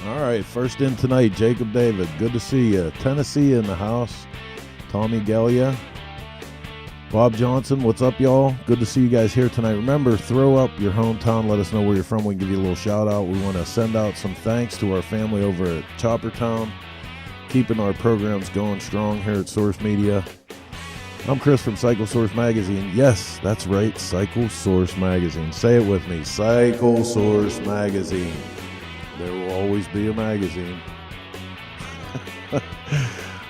All right, first in tonight, Jacob David. Good to see you. Tennessee in the house. Tommy Gallia. Bob Johnson, what's up, y'all? Good to see you guys here tonight. Remember, throw up your hometown. Let us know where you're from. We can give you a little shout out. We want to send out some thanks to our family over at Choppertown, keeping our programs going strong here at Source Media. I'm Chris from Cycle Source Magazine. Yes, that's right, Cycle Source Magazine. Say it with me, Cycle Source Magazine. There will always be a magazine.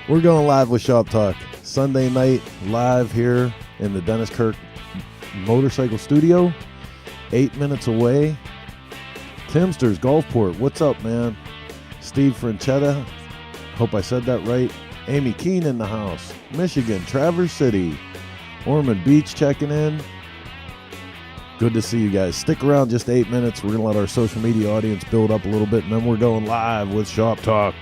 We're going live with Shop Talk. Sunday night, live here in the Dennis Kirk Motorcycle Studio. 8 minutes away. Timsters, Gulfport, what's up, man? Steve Franchetta, hope I said that right. Amy Keene in the house. Michigan, Traverse City. Ormond Beach checking in. Good to see you guys. Stick around just 8 minutes. We're going to let our social media audience build up a little bit, and then we're going live with Shop Talk.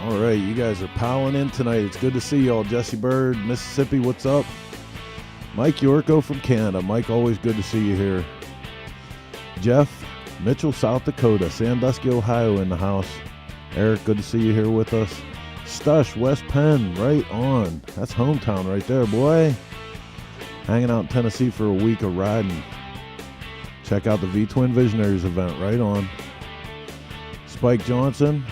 All right, you guys are piling in tonight. It's good to see y'all. Jesse Bird, Mississippi, what's up? Mike Yorko from Canada. Mike, always good to see you here. Jeff Mitchell, South Dakota. Sandusky, Ohio in the house. Eric, good to see you here with us. Stush, West Penn, right on. That's hometown right there, boy. Hanging out in Tennessee for a week of riding. Check out the V-Twin Visionaries event, right on. Spike Johnson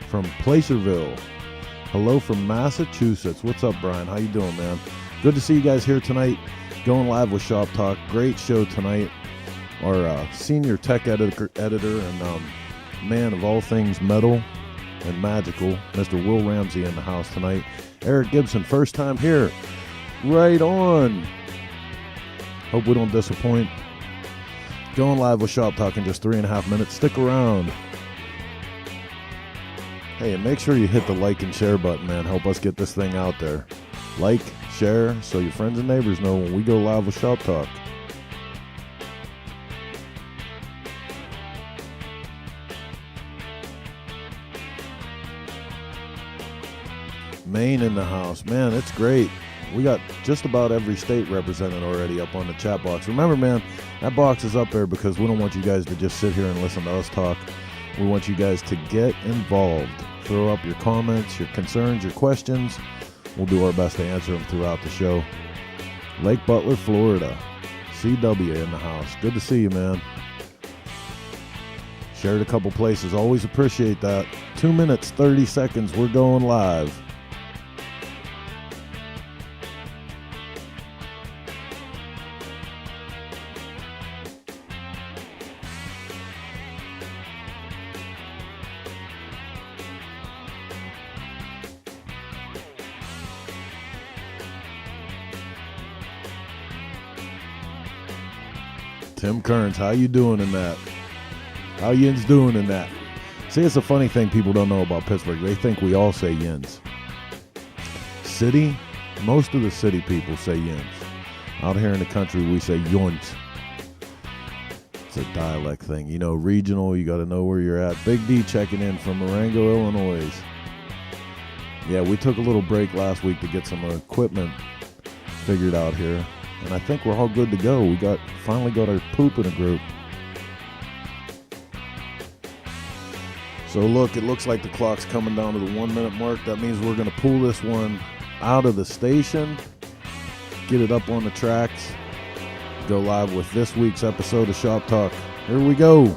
from Placerville. Hello from Massachusetts. What's up, Brian? How you doing, man? Good to see you guys here tonight. Going live with Shop Talk. Great show tonight. Our senior tech editor and man of all things metal and magical, Mr. Will Ramsey in the house tonight. Eric Gibson, first time here. Right on. Hope we don't disappoint. Going live with Shop Talk in just 3.5 minutes. Stick around. Hey, and make sure you hit the like and share button, man. Help us get this thing out there. Like, share, so your friends and neighbors know when we go live with Shop Talk. Maine in the house. Man, it's great. We got just about every state represented already up on the chat box. Remember, man, that box is up there because we don't want you guys to just sit here and listen to us talk. We want you guys to get involved. Throw up your comments, your concerns, your questions. We'll do our best to answer them throughout the show. Lake Butler, Florida. CW in the house. Good to see you, man. Shared a couple places. Always appreciate that. 2 minutes, 30 seconds. We're going live. Tim Kearns, how you doing in that? How yins doing in that? See, it's a funny thing people don't know about Pittsburgh. They think we all say yins. City, most of the city people say yins. Out here in the country, we say yons. It's a dialect thing. You know, regional, you got to know where you're at. Big D checking in from Marengo, Illinois. Yeah, we took a little break last week to get some equipment figured out here. And I think we're all good to go. We finally got our poop in a group. So look, it looks like the clock's coming down to the 1 minute mark. That means we're going to pull this one out of the station, get it up on the tracks, go live with this week's episode of Shop Talk. Here we go.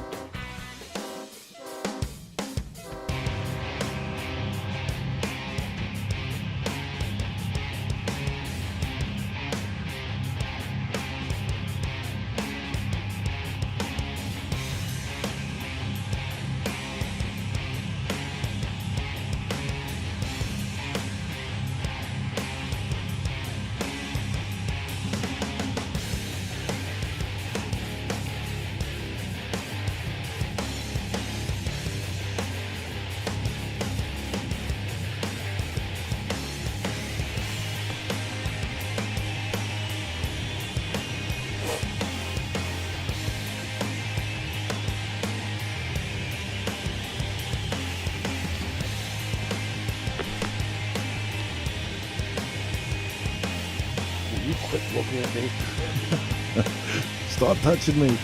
Stop touching me.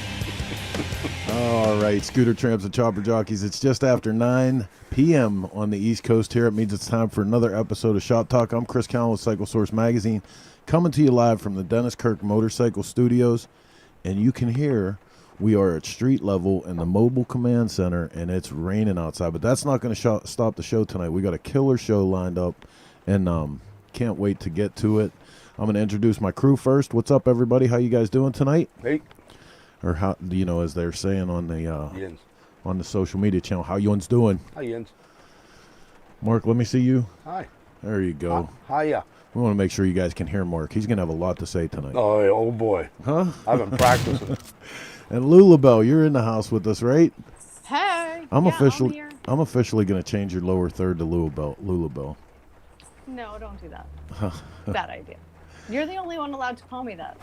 All right, Scooter Tramps and Chopper Jockeys. It's just after 9 p.m. on the East Coast here. It means it's time for another episode of Shop Talk. I'm Chris Callen with Cycle Source Magazine, coming to you live from the Dennis Kirk Motorcycle Studios. And you can hear we are at street level in the Mobile Command Center, and it's raining outside. But that's not going to stop the show tonight. We got a killer show lined up, and can't wait to get to it. I'm going to introduce my crew first. What's up, everybody? How you guys doing tonight? Hey. Or how, you know, as they're saying on the social media channel, how you doing? Hi, Jens. Mark, let me see you. Hi. There you go. Hiya. We want to make sure you guys can hear Mark. He's going to have a lot to say tonight. Oh boy. Huh? I've been practicing. And Lulabelle, you're in the house with us, right? Hey. I'm I'm here. officially going to change your lower third to Lulabelle. No, don't do that. Bad idea. You're the only one allowed to call me that.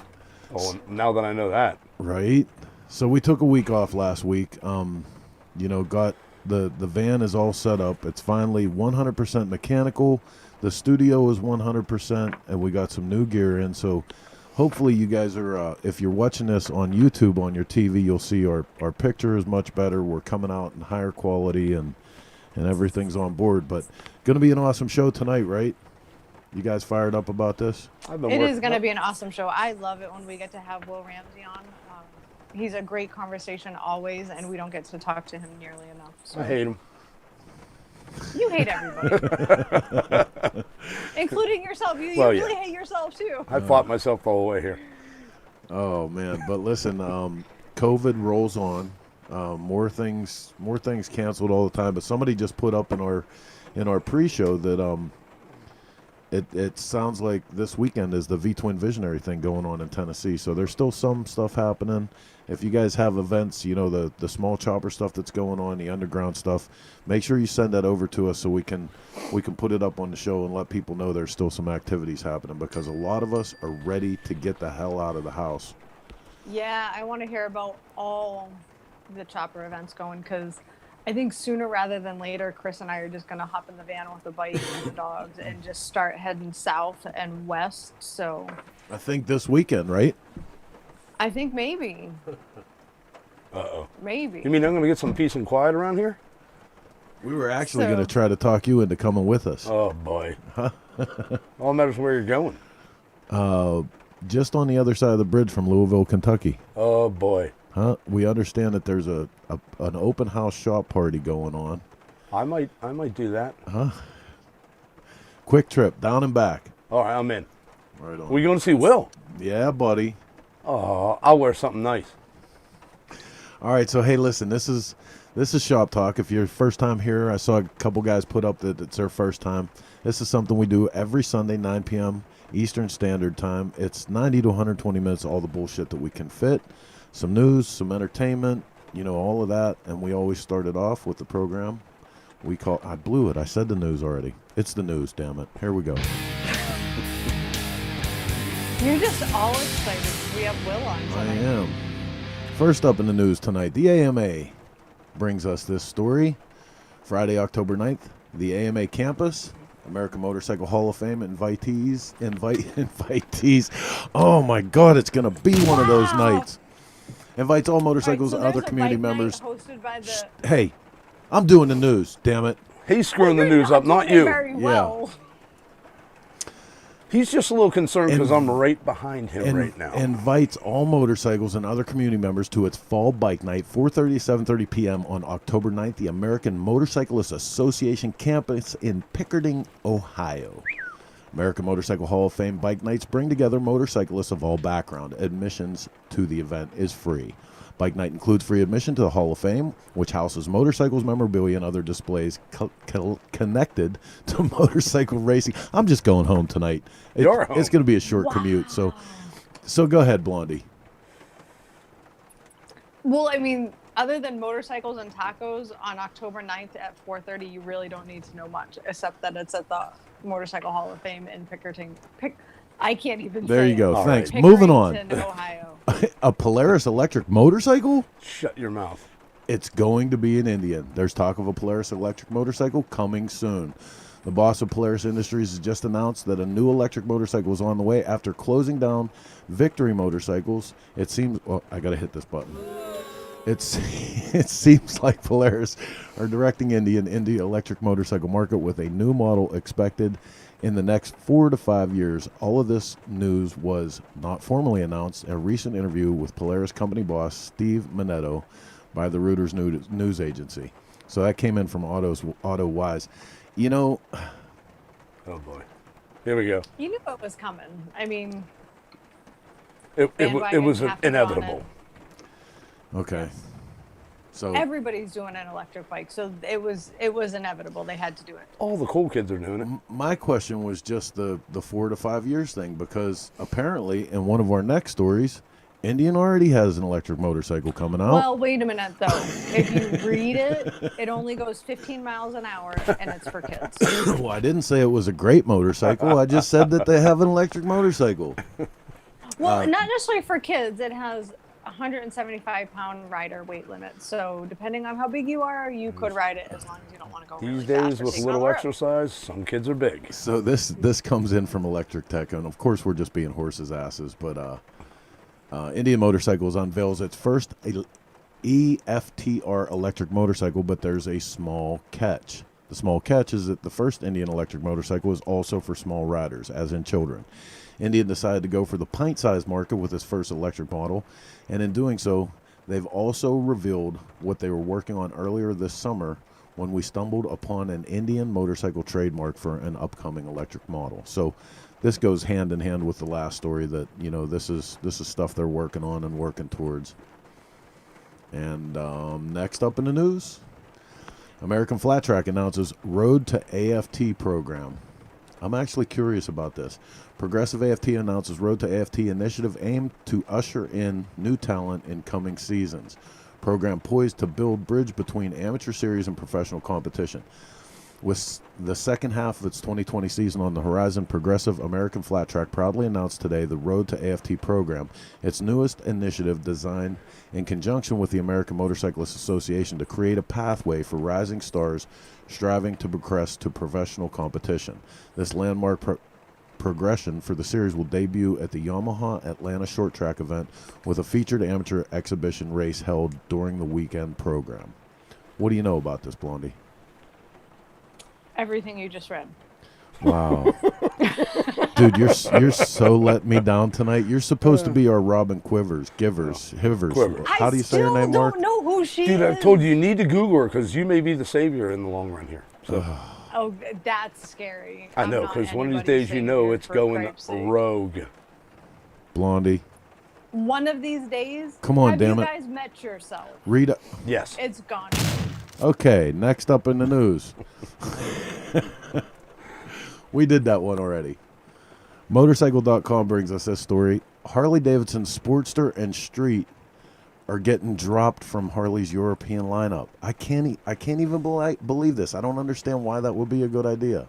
Oh, now that I know that. Right. So we took a week off last week. You know, got the van is all set up. It's finally 100% mechanical. The studio is 100%, and we got some new gear in. So hopefully you guys are, if you're watching this on YouTube on your TV, you'll see our picture is much better. We're coming out in higher quality, and and everything's on board. But going to be an awesome show tonight, right? You guys fired up about this? It is going to be an awesome show. I love it when we get to have Will Ramsey on. He's a great conversation always, and we don't get to talk to him nearly enough. So. I hate him. You hate everybody, including yourself. You really hate yourself too. I fought myself all the way here. Oh man, but listen, COVID rolls on. More things canceled all the time. But somebody just put up in our pre-show that it sounds like this weekend is the V-Twin Visionary thing going on in Tennessee. So there's still some stuff happening. If you guys have events, the small chopper stuff that's going on, the underground stuff, make sure you send that over to us so we can put it up on the show and let people know there's still some activities happening, because a lot of us are ready to get the hell out of the house. Yeah, I want to hear about all the chopper events going, because I think sooner rather than later, Chris and I are just going to hop in the van with the bike and the dogs and just start heading south and west. So I think this weekend, right? I think maybe. Uh-oh. Maybe. You mean I'm going to get some peace and quiet around here? We were actually going to try to talk you into coming with us. Oh, boy. All that matters where you're going. Just on the other side of the bridge from Louisville, Kentucky. Oh, boy. Huh? We understand that there's an open house shop party going on. I might do that. Huh? Quick trip, down and back. All right, I'm in. Right on. We going to see Will? Yeah, buddy. Oh, I'll wear something nice. All right, so hey, listen, this is Shop Talk. If you're first time here, I saw a couple guys put up that it's their first time. This is something we do every Sunday, 9 p.m. Eastern Standard Time. It's 90 to 120 minutes, all the bullshit that we can fit. Some news, some entertainment, all of that. And we always start it off with the program we call, I blew it. I said the news already. It's the news, damn it. Here we go. You're just all excited. We have Will on tonight. I am. First up in the news tonight, the AMA brings us this story. Friday, October 9th, the AMA campus, American Motorcycle Hall of Fame invitees. Oh my God, it's going to be one of those nights. Invites all motorcycles and other community members. Hosted by the... Hey, I'm doing the news, damn it. He's screwing the news up, not you. Very well. He's just a little concerned because I'm right behind him right now. Invites all motorcycles and other community members to its fall bike night, 4:30 to 7:30 p.m. on October 9th, the American Motorcyclists Association campus in Pickering, Ohio. American Motorcycle Hall of Fame bike nights bring together motorcyclists of all background. Admissions to the event is free. Bike night includes free admission to the Hall of Fame, which houses motorcycles, memorabilia, and other displays connected to motorcycle racing. I'm just going home tonight. It's going to be a short commute, so go ahead, Blondie. Well, I mean, other than motorcycles and tacos on October 9th at 4:30, you really don't need to know much, except that it's at the Motorcycle Hall of Fame in Pickering. I can't even There say you go. it. Thanks. Pickerington, Moving on. Ohio. A Polaris electric motorcycle? Shut your mouth. It's going to be in Indian. There's talk of a Polaris electric motorcycle coming soon. The boss of Polaris Industries has just announced that a new electric motorcycle is on the way after closing down Victory Motorcycles. It seems... Oh, I got to hit this button. It seems like Polaris are directing Indian into the electric motorcycle market with a new model expected in the next 4 to 5 years. All of this news was not formally announced in a recent interview with Polaris company boss Steve Minetto by the Reuters news agency. So that came in from AutoWise. Oh boy, here we go. You knew it was coming. I mean, it was inevitable. Okay. So everybody's doing an electric bike, so it was inevitable. They had to do it. All the cool kids are doing it. My question was just the 4 to 5 years thing, because apparently in one of our next stories, Indian already has an electric motorcycle coming out. Well, wait a minute, though. If you read it, it only goes 15 miles an hour, and it's for kids. Well, I didn't say it was a great motorcycle. I just said that they have an electric motorcycle. Well, not necessarily for kids. It has 175-pound rider weight limit. So depending on how big you are, you could ride it as long as you don't want to go really These fast days, or with take little on the road. exercise, some kids are big. So this comes in from Electric Tech, and of course we're just being horses' asses, but Indian Motorcycles unveils its first EFTR electric motorcycle, but there's a small catch. The small catch is that the first Indian electric motorcycle is also for small riders, as in children. Indian decided to go for the pint-sized market with its first electric model, and in doing so, they've also revealed what they were working on earlier this summer when we stumbled upon an Indian motorcycle trademark for an upcoming electric model. So this goes hand in hand with the last story that, you know, this is stuff they're working on and working towards. And next up in the news, American Flat Track announces Road to AFT program. I'm actually curious about this. Progressive AFT announces Road to AFT initiative aimed to usher in new talent in coming seasons. Program poised to build bridge between amateur series and professional competition. With the second half of its 2020 season on the horizon, Progressive American Flat Track proudly announced today the Road to AFT program, its newest initiative designed in conjunction with the American Motorcyclists Association to create a pathway for rising stars striving to progress to professional competition. This landmark progression for the series will debut at the Yamaha Atlanta Short Track event with a featured amateur exhibition race held during the weekend program. What do you know about this, Blondie? Everything you just read. Wow. Dude, you're so letting me down tonight. You're supposed to be our Robin Hivers. How do you say her name, Mark? I still don't know who she is. Dude, I told you need to Google her because you may be the savior in the long run here. So. Oh, that's scary. I know, because one of these days you know it's going rogue. Blondie. One of these days? Come on, damn it. Have you guys met yourself? Rita. Yes. It's gone. Okay, next up in the news. We did that one already. Motorcycle.com brings us this story. Harley-Davidson Sportster and Street are getting dropped from Harley's European lineup. I can't even believe this. I don't understand why that would be a good idea.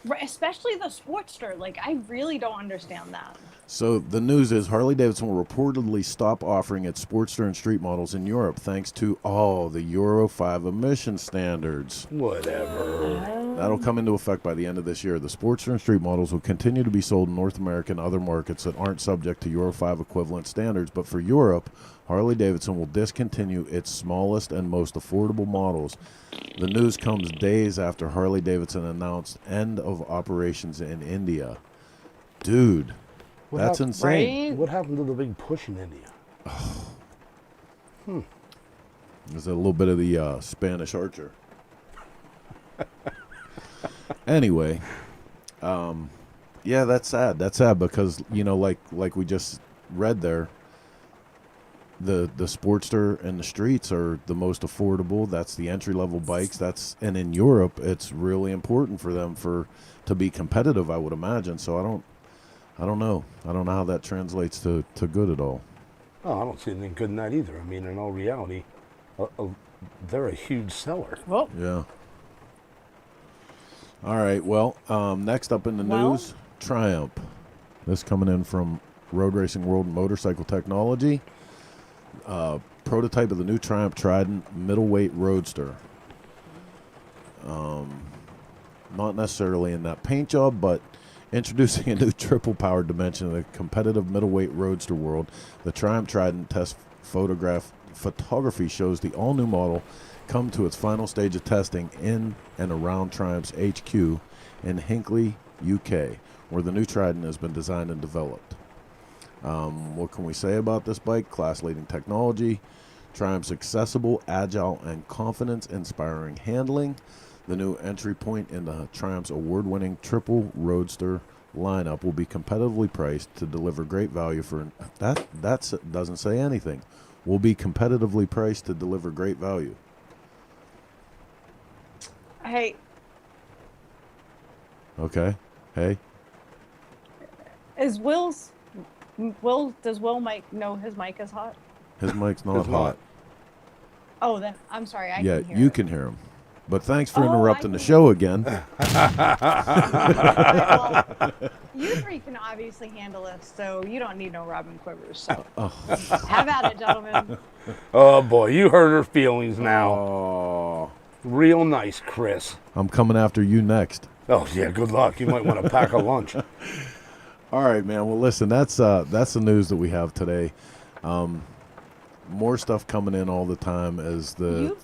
Right, especially the Sportster. Like, I really don't understand that. So the news is Harley-Davidson will reportedly stop offering its Sportster and Street models in Europe thanks to the Euro 5 emission standards. Whatever. That'll come into effect by the end of this year. The Sportster and Street models will continue to be sold in North America and other markets that aren't subject to Euro 5 equivalent standards, but for Europe, Harley-Davidson will discontinue its smallest and most affordable models. The news comes days after Harley-Davidson announced end of operations in India. Dude, that's insane. Right? What happened to the big push in India? There's a little bit of the Spanish Archer. Anyway, yeah, that's sad. That's sad because, you know, like we just read there, the Sportster and the Streets are the most affordable. That's the entry-level bikes. And in Europe, it's really important for them to be competitive, I would imagine. So I don't know. I don't know how that translates to good at all. Oh, I don't see anything good in that either. I mean, in all reality, they're a huge seller. Well, yeah. All right. Well, next up in the news, Triumph. This coming in from Road Racing World and Motorcycle Technology. Prototype of the new Triumph Trident middleweight roadster. Not necessarily in that paint job, but introducing a new triple-powered dimension of the competitive middleweight roadster world. The Triumph Trident test photography shows the all-new model come to its final stage of testing in and around Triumph's HQ in Hinckley, UK, where the new Trident has been designed and developed. What can we say about this bike? Class-leading technology, Triumph's accessible, agile, and confidence-inspiring handling. The new entry point in the Triumph's award-winning triple roadster lineup will be competitively priced to deliver great value for that doesn't say anything. Will be competitively priced to deliver great value. hey, Okay. Hey. does Will know his mic is hot? His mic's not It's hot. not. Oh, then I'm sorry. I Yeah, can hear you it. can hear him. But thanks for Oh, interrupting I the can- show again. Well, you three can obviously handle this, so you don't need no Robin Quivers. So have at it, gentlemen. Oh, boy, you hurt her feelings now. Oh, Real nice, Chris. I'm coming after you next. Oh, yeah, good luck. You might want to pack a lunch. All right, man. Well, listen, that's the news that we have today. more stuff coming in all the time as the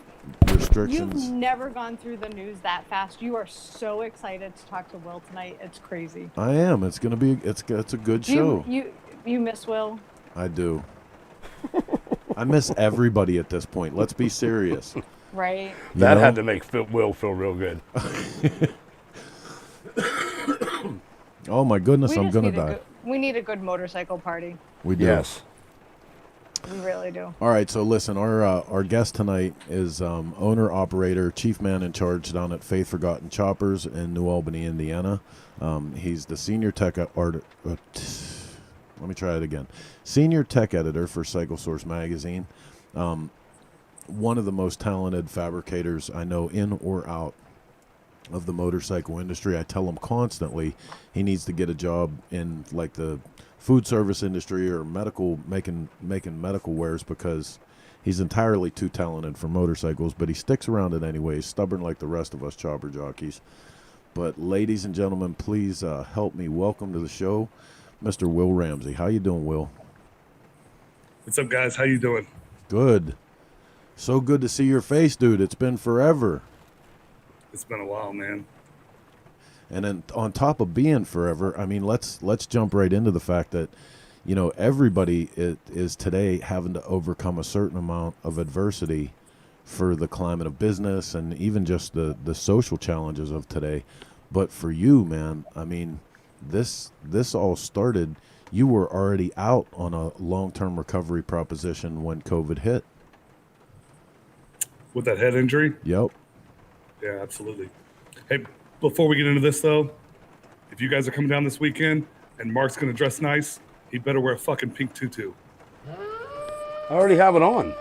You've restrictions. never gone through the news that fast. You are so excited to talk to Will tonight. It's crazy. I am. It's gonna be. It's a good show. You miss Will? I do. I miss everybody at this point. Let's be serious. Right. That had to make Will feel real good. Oh my goodness, I'm gonna die. We need a good motorcycle party. We do. Yes. We really do. All right, so listen, our guest tonight is owner, operator, chief man in charge down at Faith Forgotten Choppers in New Albany, Indiana. He's the senior tech let me try it again. Senior tech editor for Cycle Source magazine. One of the most talented fabricators I know in or out of the motorcycle industry. I tell him constantly he needs to get a job in like the food service industry or medical, making medical wares, because he's entirely too talented for motorcycles, but he sticks around it anyway. He's stubborn like the rest of us chopper jockeys. But ladies and gentlemen, please help me welcome to the show Mr. Will Ramsey. How you doing, Will? What's up, guys? How you doing? Good. So good to see your face, dude. It's been forever. It's been a while, man. And then on top of being forever, I mean, let's jump right into the fact that, you know, everybody is today having to overcome a certain amount of adversity for the climate of business and even just the social challenges of today. But for you, man, I mean, this all started, you were already out on a long-term recovery proposition when COVID hit. With that head injury? Yep. Yeah, absolutely. Hey, before we get into this, though, if you guys are coming down this weekend and Mark's going to dress nice, he better wear a fucking pink tutu. I already have it on.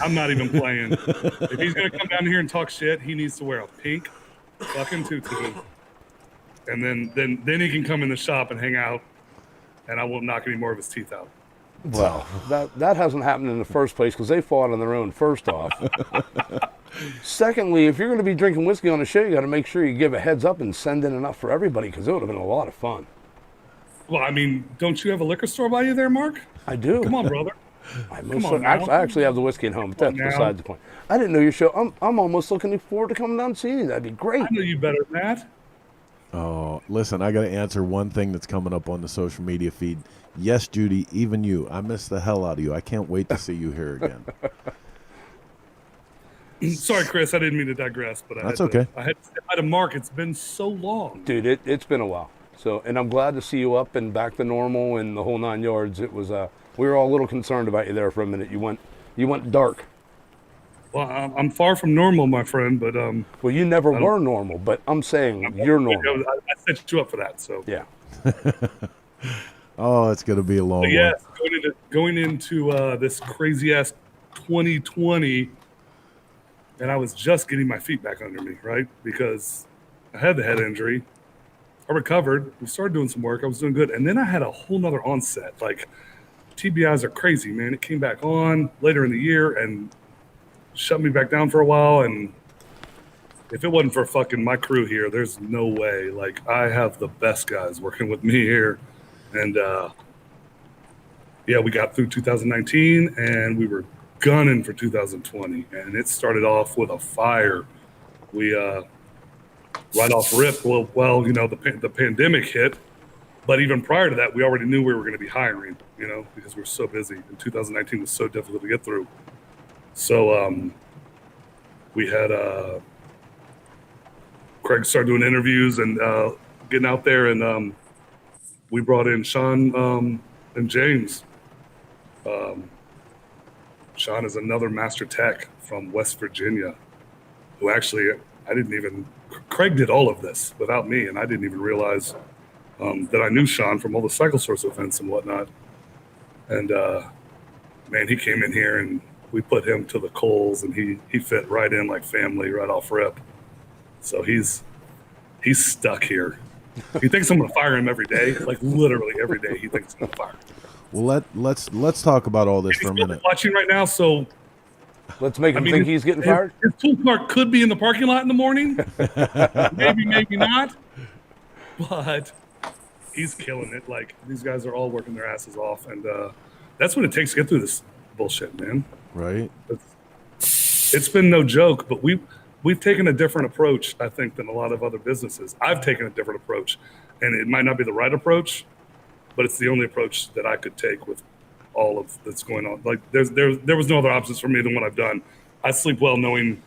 I'm not even playing. If he's going to come down here and talk shit, he needs to wear a pink fucking tutu. And then he can come in the shop and hang out, and I won't knock any more of his teeth out. Well, that hasn't happened in the first place because they fought on their own, first off. Secondly, if you're going to be drinking whiskey on the show, you got to make sure you give a heads up and send in enough for everybody, because it would have been a lot of fun. Well, I mean, don't you have a liquor store by you there, Mark? I do. Come on, brother. I actually have the whiskey at home, but that's beside the point. I didn't know your show. I'm almost looking forward to coming down and seeing you. That'd be great. I know you better than that. Oh, listen, I got to answer one thing that's coming up on the social media feed. Yes, Judy, even you. I miss the hell out of you. I can't wait to see you here again. Sorry, Chris, I didn't mean to digress, but that's okay. I had to say hi to Mark. It's been so long. Dude, it's been a while. So, and I'm glad to see you up and back to normal and the whole 9 yards. It was we were all a little concerned about you there for a minute. You went dark. Well, I'm far from normal, my friend, but well, you never were normal, but I'm saying you're normal. I set you up for that, so yeah. Oh, it's gonna be a long one. Yes, going into this crazy ass 2020, and I was just getting my feet back under me, right? Because I had the head injury. I recovered. We started doing some work. I was doing good, and then I had a whole nother onset. Like, TBIs are crazy, man. It came back on later in the year and shut me back down for a while. And if it wasn't for fucking my crew here, there's no way. Like, I have the best guys working with me here. And, yeah, we got through 2019 and we were gunning for 2020. And it started off with a fire. We, right off rip, well, you know, the pandemic hit. But even prior to that, we already knew we were going to be hiring, you know, because we were so busy. And 2019 was so difficult to get through. So we had Craig started doing interviews and getting out there, and we brought in Sean and James. Sean is another master tech from West Virginia, who actually Craig did all of this without me, and I didn't even realize that I knew Sean from all the Cycle Source events and whatnot. And man, he came in here and we put him to the coals, and he fit right in like family right off rip. So he's stuck here. He thinks I'm gonna fire him every day, like literally every day. He thinks I'm gonna fire him. Well, let's talk about all this for a minute. Watching right now, so let's make him think he's getting fired. His tool cart could be in the parking lot in the morning. maybe not. But he's killing it. Like, these guys are all working their asses off, and that's what it takes to get through this bullshit, man. right? It's been no joke, but we've taken a different approach, I think, than a lot of other businesses. I've taken a different approach, and it might not be the right approach, but it's the only approach that I could take with all of that's going on. Like there was no other options for me than what I've done. I sleep well knowing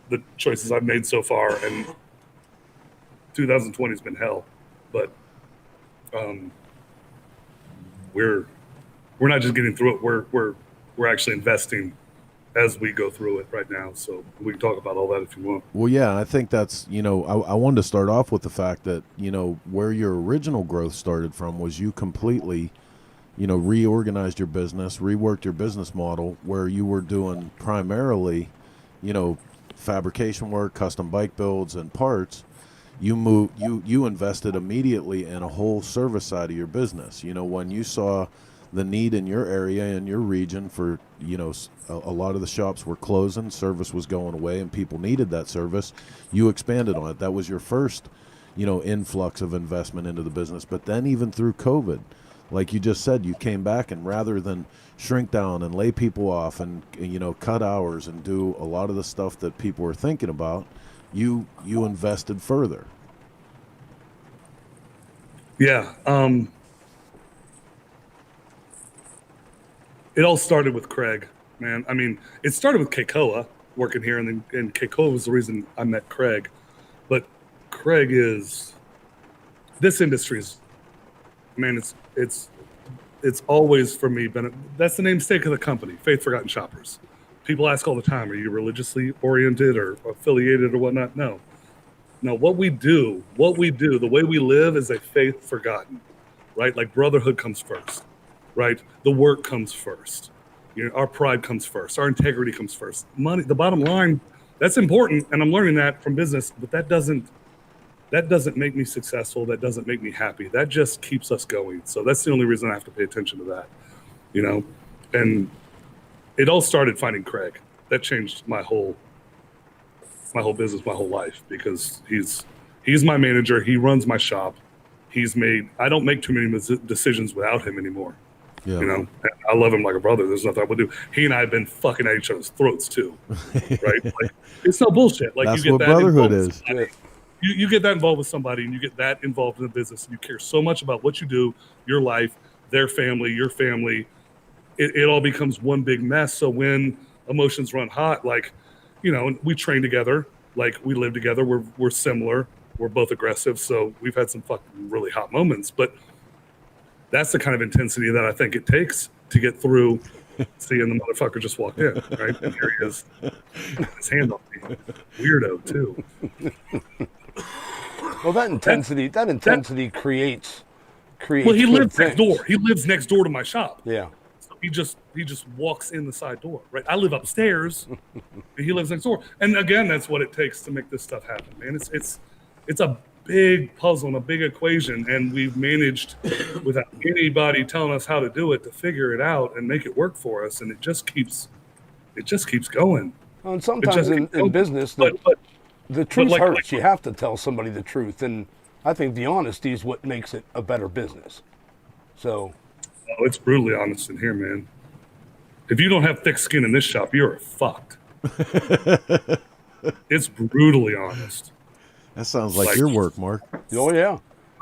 the choices I've made so far, and 2020 has been hell, but we're not just getting through it. We're actually investing as we go through it right now. So we can talk about all that if you want. Well, yeah, I think that's, I wanted to start off with the fact that, where your original growth started from was you completely, reorganized your business, reworked your business model where you were doing primarily, fabrication work, custom bike builds and parts. You invested immediately in a whole service side of your business. When you saw the need in your area, in your region for, a lot of the shops were closing, service was going away, and people needed that service, you expanded on it. That was your first, influx of investment into the business. But then even through COVID, like you just said, you came back, and rather than shrink down and lay people off and, cut hours and do a lot of the stuff that people were thinking about, you invested further. Yeah. It all started with Craig, man. I mean, it started with Keikoa working here, and Keikoa was the reason I met Craig. But Craig is, this industry's, man, it's always for me been, that's the namesake of the company, Faith Forgotten Shoppers. People ask all the time, are you religiously oriented or affiliated or whatnot? No, what we do, the way we live is a faith forgotten, right? Like brotherhood comes first, right? The work comes first. Our pride comes first. Our integrity comes first. Money, the bottom line, that's important. And I'm learning that from business, but that doesn't make me successful. That doesn't make me happy. That just keeps us going. So that's the only reason I have to pay attention to that, and it all started finding Craig. That changed my whole business, my whole life, because he's my manager. He runs my shop. I don't make too many decisions without him anymore. Yeah. And I love him like a brother. There's nothing I would do. He and I have been fucking at each other's throats too, right? Like, it's no bullshit. Like, that's you get what that brotherhood is. You get that involved with somebody, and you get that involved in the business, and you care so much about what you do, your life, their family, your family. It all becomes one big mess. So when emotions run hot, like, we train together, like we live together, we're similar, we're both aggressive. So we've had some fucking really hot moments, but that's the kind of intensity that I think it takes to get through seeing the motherfucker just walked in, right? And here he is, his hand on me. Weirdo too. Well, that intensity creates. Well, he lives things. next door. He lives next door to my shop. Yeah. So he just walks in the side door, right? I live upstairs, and he lives next door. And again, that's what it takes to make this stuff happen, man. It's a big puzzle and a big equation, and we've managed, without anybody telling us how to do it, to figure it out and make it work for us. And it just keeps going. Well, and sometimes in business, the truth hurts. You have to tell somebody the truth, and I think the honesty is what makes it a better business. So, it's brutally honest in here, man. If you don't have thick skin in this shop, you're fucked. It's brutally honest. That sounds like your work, Mark. Oh yeah,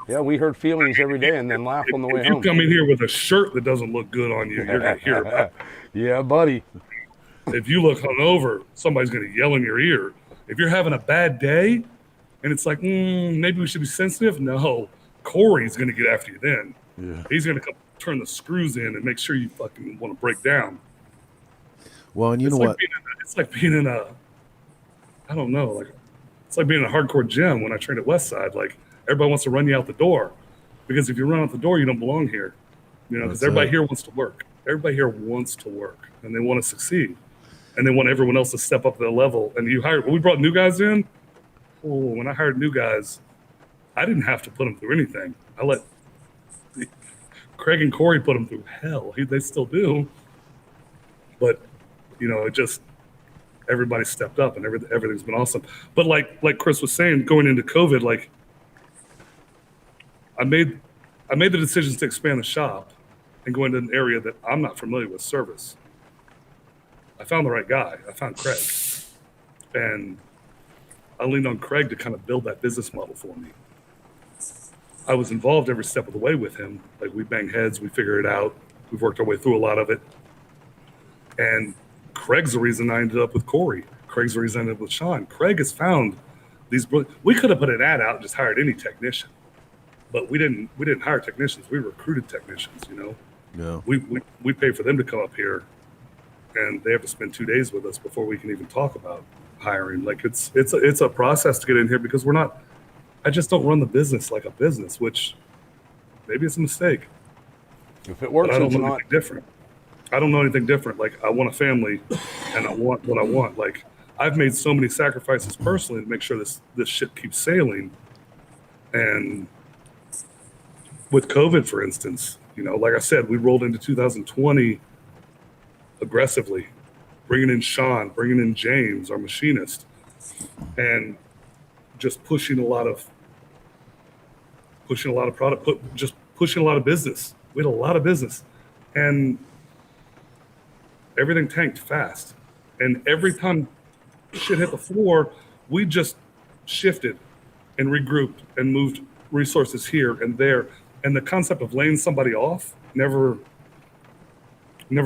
yeah. We hurt feelings every day and then laugh on the way home. If you come in here with a shirt that doesn't look good on you, you're gonna hear about it. Yeah, buddy. If you look hungover, somebody's gonna yell in your ear. If you're having a bad day, and it's like, maybe we should be sensitive. No, Corey's gonna get after you then. Yeah. He's gonna come turn the screws in and make sure you fucking want to break down. Well, and you know what? It's like being in a, I don't know, like it's like being in a hardcore gym when I trained at Westside. Like everybody wants to run you out the door, because if you run out the door, you don't belong here. Because everybody here wants to work. Everybody here wants to work, and they want to succeed, and they want everyone else to step up to their level. And when we brought new guys in, when I hired new guys, I didn't have to put them through anything. I let Craig and Corey put them through hell. They still do, but it just, everybody stepped up, and everything's been awesome. But like Chris was saying, going into COVID, like I made the decisions to expand the shop and go into an area that I'm not familiar with, service. I found the right guy. I found Craig. And I leaned on Craig to kind of build that business model for me. I was involved every step of the way with him. Like, we bang heads, we figure it out. We've worked our way through a lot of it. And Craig's the reason I ended up with Corey. Craig's the reason I ended up with Sean. Craig has found these. We could have put an ad out and just hired any technician, but we didn't hire technicians. We recruited technicians. Yeah. We pay for them to come up here, and they have to spend 2 days with us before we can even talk about hiring. Like, it's a process to get in here, because I just don't run the business like a business, which maybe it's a mistake. If it works, but I don't it's know not anything different. I don't know anything different. Like, I want a family, and I want what I want. Like, I've made so many sacrifices personally to make sure this ship keeps sailing. And with COVID, for instance, like I said, we rolled into 2020 aggressively, bringing in Sean, bringing in James, our machinist, and just pushing a lot of product, just pushing a lot of business. We had a lot of business, and everything tanked fast. And every time shit hit the floor, we just shifted and regrouped and moved resources here and there. And the concept of laying somebody off never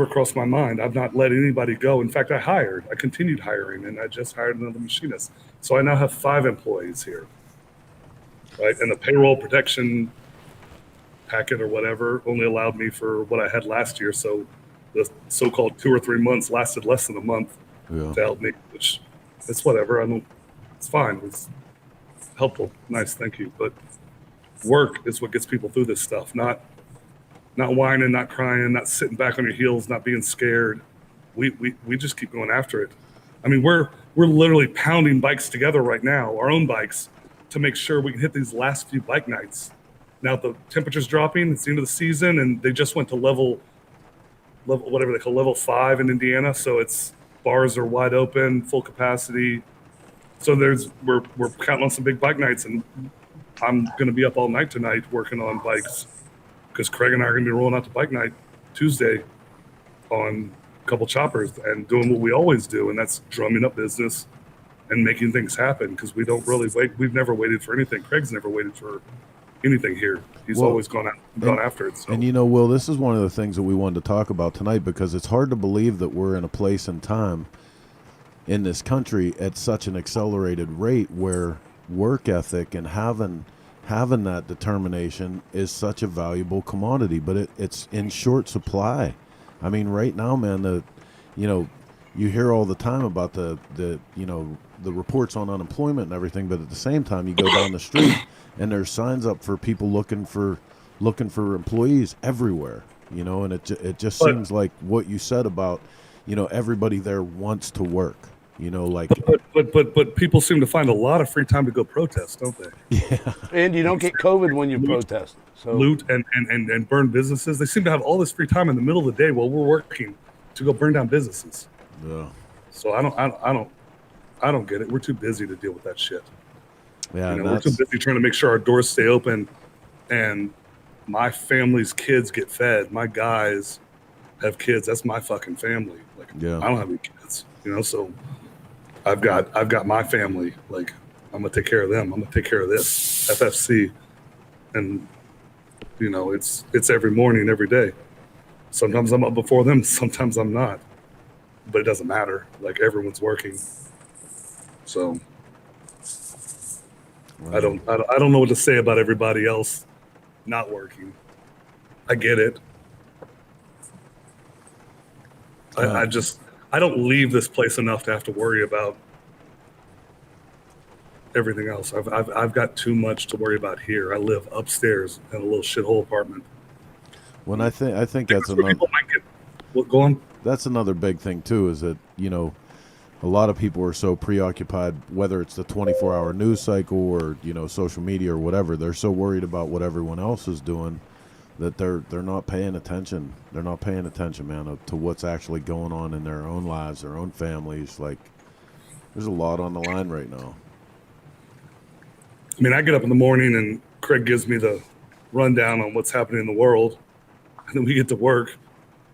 crossed my mind. I've not let anybody go. In fact, I continued hiring, and I just hired another machinist. So I now have 5 employees here, right? And the payroll protection packet or whatever only allowed me for what I had last year. So the so-called 2 or 3 months lasted less than a month to help me, which it's whatever. It's fine. It's helpful. Nice. Thank you. But work is what gets people through this stuff. Not whining, not crying, not sitting back on your heels, not being scared. We just keep going after it. I mean, we're literally pounding bikes together right now, our own bikes, to make sure we can hit these last few bike nights. Now the temperature's dropping, it's the end of the season, and they just went to level whatever they call level 5 in Indiana. So it's bars are wide open, full capacity. So we're counting on some big bike nights, and I'm gonna be up all night tonight working on bikes, because Craig and I are gonna be rolling out to bike night Tuesday on a couple choppers and doing what we always do, and that's drumming up business and making things happen, because we don't really wait. We've never waited for anything. Craig's never waited for anything here. He's always gone after it. So. And Will, this is one of the things that we wanted to talk about tonight, because it's hard to believe that we're in a place and time in this country at such an accelerated rate where work ethic and having that determination is such a valuable commodity, but it's in short supply. I mean, right now, man, you hear all the time about the reports on unemployment and everything, but at the same time, you go down the street and there's signs up for people looking for employees everywhere, and it just seems like what you said about, everybody there wants to work, But people seem to find a lot of free time to go protest, don't they? Yeah. And you don't get COVID when you protest. So loot and burn businesses. They seem to have all this free time in the middle of the day while we're working to go burn down businesses. Yeah. So I don't get it. We're too busy to deal with that shit. Yeah, we're too busy trying to make sure our doors stay open and my family's kids get fed. My guys have kids. That's my fucking family. Like, I don't have any kids, so I've got my family. Like, I'm gonna take care of them. I'm gonna take care of this FFC, and it's every morning, every day. Sometimes I'm up before them. Sometimes I'm not, but it doesn't matter. Like, everyone's working. So I don't know what to say about everybody else not working. I get it. I don't leave this place enough to have to worry about everything else. I've got too much to worry about here. I live upstairs in a little shithole apartment. When I think that's another. Go on. That's another big thing too. Is that a lot of people are so preoccupied, whether it's the 24-hour news cycle or social media or whatever. They're so worried about what everyone else is doing that they're not paying attention. They're not paying attention, man, to what's actually going on in their own lives, their own families. Like, there's a lot on the line right now. I mean, I get up in the morning and Craig gives me the rundown on what's happening in the world, and then we get to work,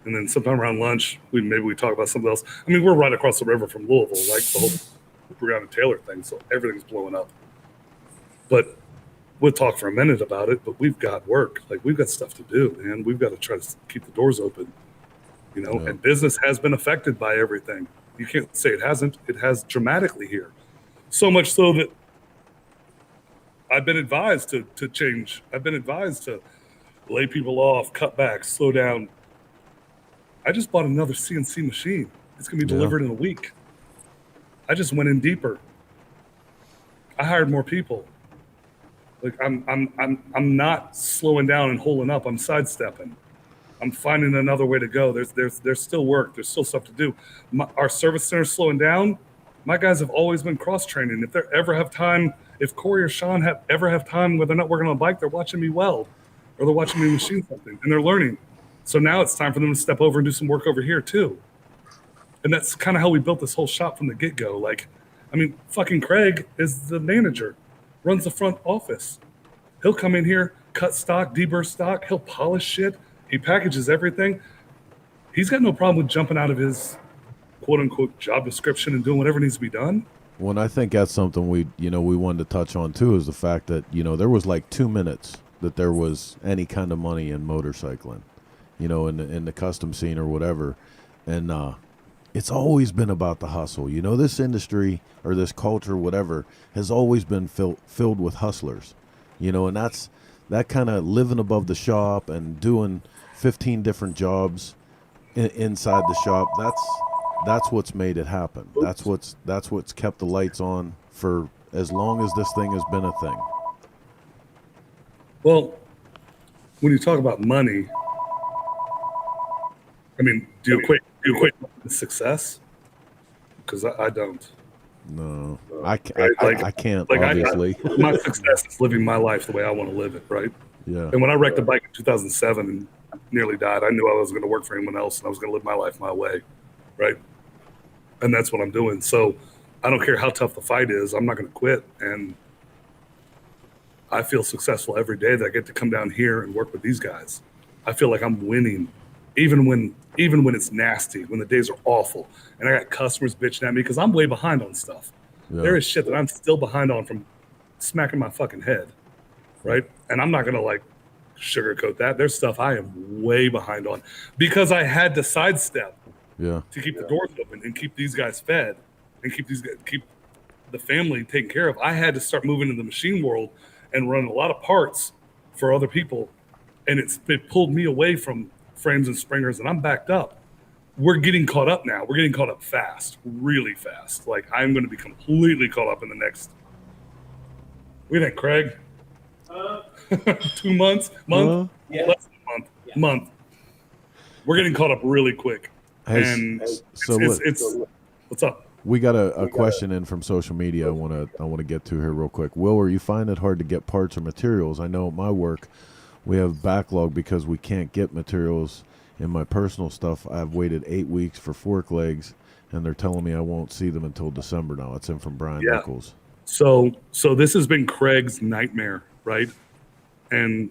And then sometime around lunch, maybe we talk about something else. I mean, we're right across the river from Louisville, like the whole Breonna Taylor thing, so everything's blowing up. But we'll talk for a minute about it, but we've got work. Like, we've got stuff to do, man. We've got to try to keep the doors open, you know, and business has been affected by everything. You can't say it hasn't. It has dramatically here. So much so that I've been advised to change. I've been advised to lay people off, cut back, slow down. I just bought another CNC machine. It's going to be delivered in a week. I just went in deeper. I hired more people. Like, I'm not slowing down and holding up. I'm sidestepping. I'm finding another way to go. There's still work. There's still stuff to do. Our service center's slowing down. My guys have always been cross-training. If they ever have time, if Corey or Sean ever have time where they're not working on a bike, they're watching me weld, or they're watching me machine something, and they're learning. So now it's time for them to step over and do some work over here too. And that's kind of how we built this whole shop from the get-go. Like, I mean, fucking Craig is the manager, runs the front office. He'll come in here, cut stock, deburr stock. He'll polish shit. He packages everything. He's got no problem with jumping out of his quote-unquote job description and doing whatever needs to be done. Well, and I think that's something we wanted to touch on too, is the fact that, there was like 2 minutes that there was any kind of money in motorcycling, in the custom scene or whatever. And it's always been about the hustle. This industry or this culture, whatever, has always been filled with hustlers, and that's that kind of living above the shop and doing 15 different jobs inside the shop. That's what's made it happen. That's what's kept the lights on for as long as this thing has been a thing. Well, when you talk about money, I mean, do you equate success? Because I don't. No, I can't. Obviously, my success is living my life the way I want to live it, right? Yeah. And when I wrecked a bike in 2007 and nearly died, I knew I was going to work for anyone else, and I was going to live my life my way, right? And that's what I'm doing. So I don't care how tough the fight is. I'm not going to quit. And I feel successful every day that I get to come down here and work with these guys. I feel like I'm winning, even when it's nasty, when the days are awful, and I got customers bitching at me because I'm way behind on stuff. Yeah. There is shit that I'm still behind on from smacking my fucking head, right? And I'm not going to like sugarcoat that. There's stuff I am way behind on because I had to sidestep to keep the doors open and keep these guys fed and keep the family taken care of. I had to start moving in the machine world and run a lot of parts for other people, and it pulled me away from frames and springers, and I'm backed up. We're getting caught up now. We're getting caught up fast, really fast. Like, I'm going to be completely caught up in the next. What do you think, Craig? 2 months? Month? Yeah. Less than a month. Yeah. Month. We're getting caught up really quick. And it's what's up? We got a question in from social media I want to get to here real quick. Will, you find it hard to get parts or materials? I know at my work we have backlog because we can't get materials. In my personal stuff, I've waited 8 weeks for fork legs, and they're telling me I won't see them until December now. It's in from Brian Nichols. So this has been Craig's nightmare, right? And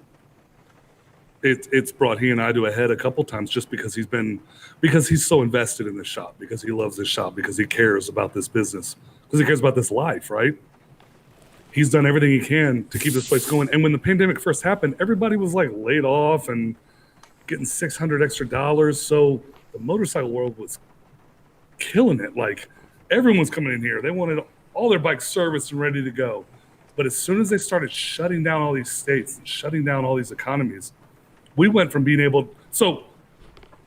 it's brought he and I to a head a couple times just because he's so invested in this shop, because he loves this shop, because he cares about this business, because he cares about this life, right? He's done everything he can to keep this place going. And when the pandemic first happened, everybody was like laid off and getting $600 extra. So the motorcycle world was killing it. Like, everyone's coming in here. They wanted all their bikes serviced and ready to go. But as soon as they started shutting down all these states and shutting down all these economies, we went from being able. So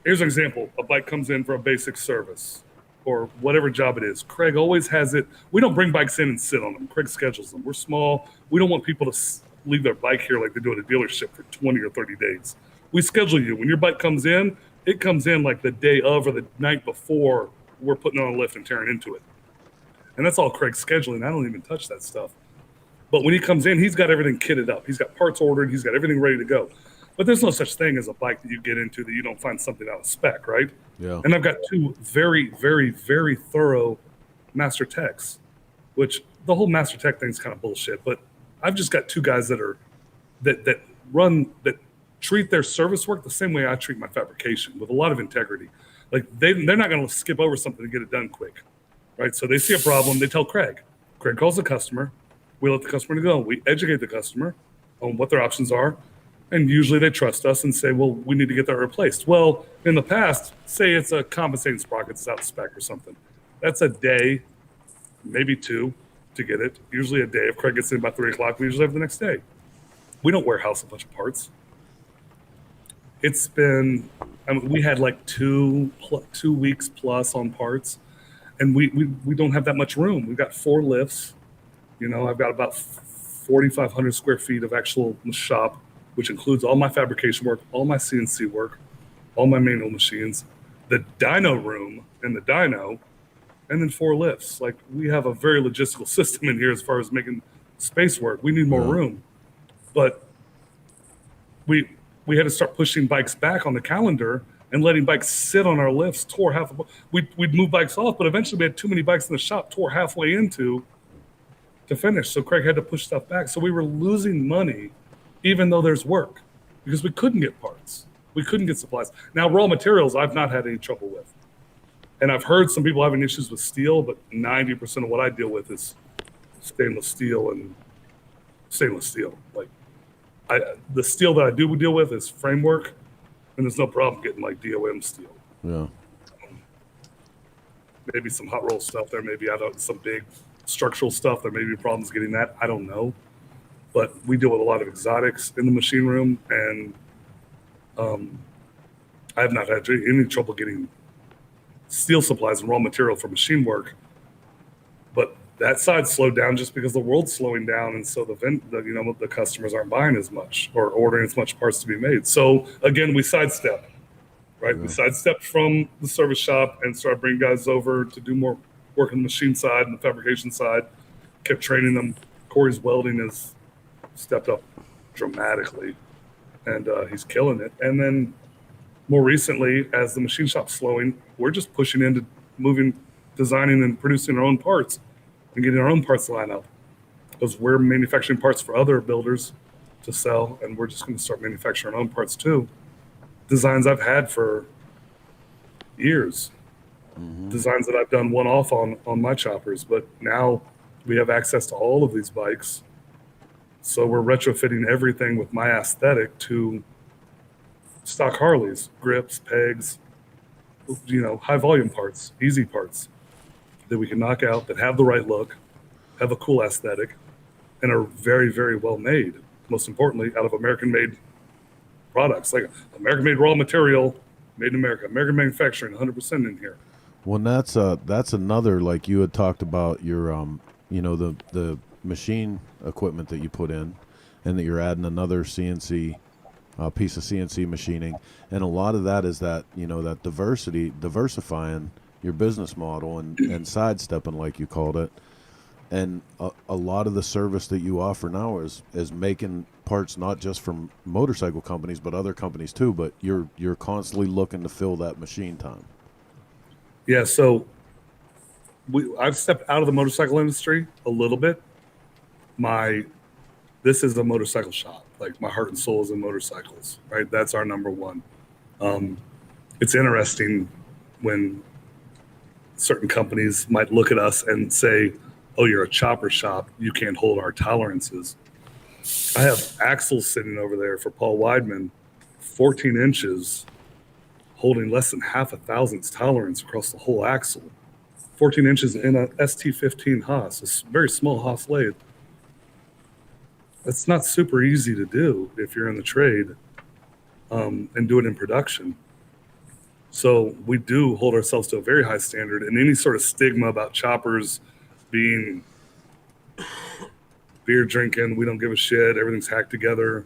here's an example. A bike comes in for a basic service or whatever job it is. Craig always has it. We don't bring bikes in and sit on them. Craig schedules them. We're small. We don't want people to leave their bike here like they do at a dealership for 20 or 30 days. We schedule you. When your bike comes in, it comes in like the day of or the night before we're putting on a lift and tearing into it. And that's all Craig's scheduling. I don't even touch that stuff. But when he comes in, he's got everything kitted up. He's got parts ordered. He's got everything ready to go. But there's no such thing as a bike that you get into that you don't find something out of spec, right? Yeah. And I've got two very, very, very thorough master techs, which the whole master tech thing is kind of bullshit. But I've just got two guys that treat their service work the same way I treat my fabrication, with a lot of integrity. Like they're not going to skip over something to get it done quick, right? So they see a problem, they tell Craig. Craig calls the customer. We let the customer go. We educate the customer on what their options are. And usually they trust us and say, well, we need to get that replaced. Well, in the past, say it's a compensating sprocket that's out of spec or something. That's a day, maybe 2 to get it. Usually a day. If Craig gets in by 3 o'clock, we usually have the next day. We don't warehouse a bunch of parts. It's been, we had like 2 weeks plus on parts, and we don't have that much room. We've got 4 lifts. I've got about 4,500 square feet of actual shop, which includes all my fabrication work, all my CNC work, all my manual machines, the dyno room and the dyno, and then 4 lifts. Like, we have a very logistical system in here as far as making space work. We need more room. But we had to start pushing bikes back on the calendar and letting bikes sit on our lifts, we'd move bikes off, but eventually we had too many bikes in the shop, tore halfway into to finish. So Craig had to push stuff back. So we were losing money even though there's work, because we couldn't get parts. We couldn't get supplies. Now, raw materials, I've not had any trouble with. And I've heard some people having issues with steel, but 90% of what I deal with is stainless steel. Like, the steel that I do deal with is framework, and there's no problem getting like DOM steel. Yeah. Maybe some hot roll stuff there, maybe some big structural stuff. There may be problems getting that. I don't know. But we deal with a lot of exotics in the machine room, and I have not had any trouble getting steel supplies and raw material for machine work. But that side slowed down just because the world's slowing down, and so the customers aren't buying as much or ordering as much parts to be made. So again, we sidestepped, right? Yeah. We sidestepped from the service shop and started bringing guys over to do more work on the machine side and the fabrication side. Kept training them. Corey's welding has stepped up dramatically, and he's killing it. And then more recently, as the machine shop's slowing, we're just pushing into designing and producing our own parts and getting our own parts line up, because we're manufacturing parts for other builders to sell, and we're just going to start manufacturing our own parts too. Designs I've had for years, designs that I've done one-off on my choppers, but now we have access to all of these bikes. So we're retrofitting everything with my aesthetic to stock Harleys, grips, pegs, high volume parts, easy parts that we can knock out, that have the right look, have a cool aesthetic, and are very, very well made. Most importantly, out of American-made products, like American-made raw material, made in America, American manufacturing, 100% in here. Well, that's another, like you had talked about your, the machine equipment that you put in, and that you're adding another CNC piece of CNC machining, and a lot of that is that that diversifying your business model and sidestepping, like you called it, and a lot of the service that you offer now is making parts not just from motorcycle companies but other companies too. But you're constantly looking to fill that machine time. Yeah, so I've stepped out of the motorcycle industry a little bit. This is a motorcycle shop. Like, my heart and soul is in motorcycles, right? That's our number one. It's interesting when certain companies might look at us and say, oh, you're a chopper shop, you can't hold our tolerances. I have axles sitting over there for Paul Weidman, 14 inches, holding less than half a thousandths tolerance across the whole axle. 14 inches in a ST15 Haas, a very small Haas lathe. That's not super easy to do if you're in the trade, and do it in production. So we do hold ourselves to a very high standard, and any sort of stigma about choppers being beer drinking, we don't give a shit, everything's hacked together.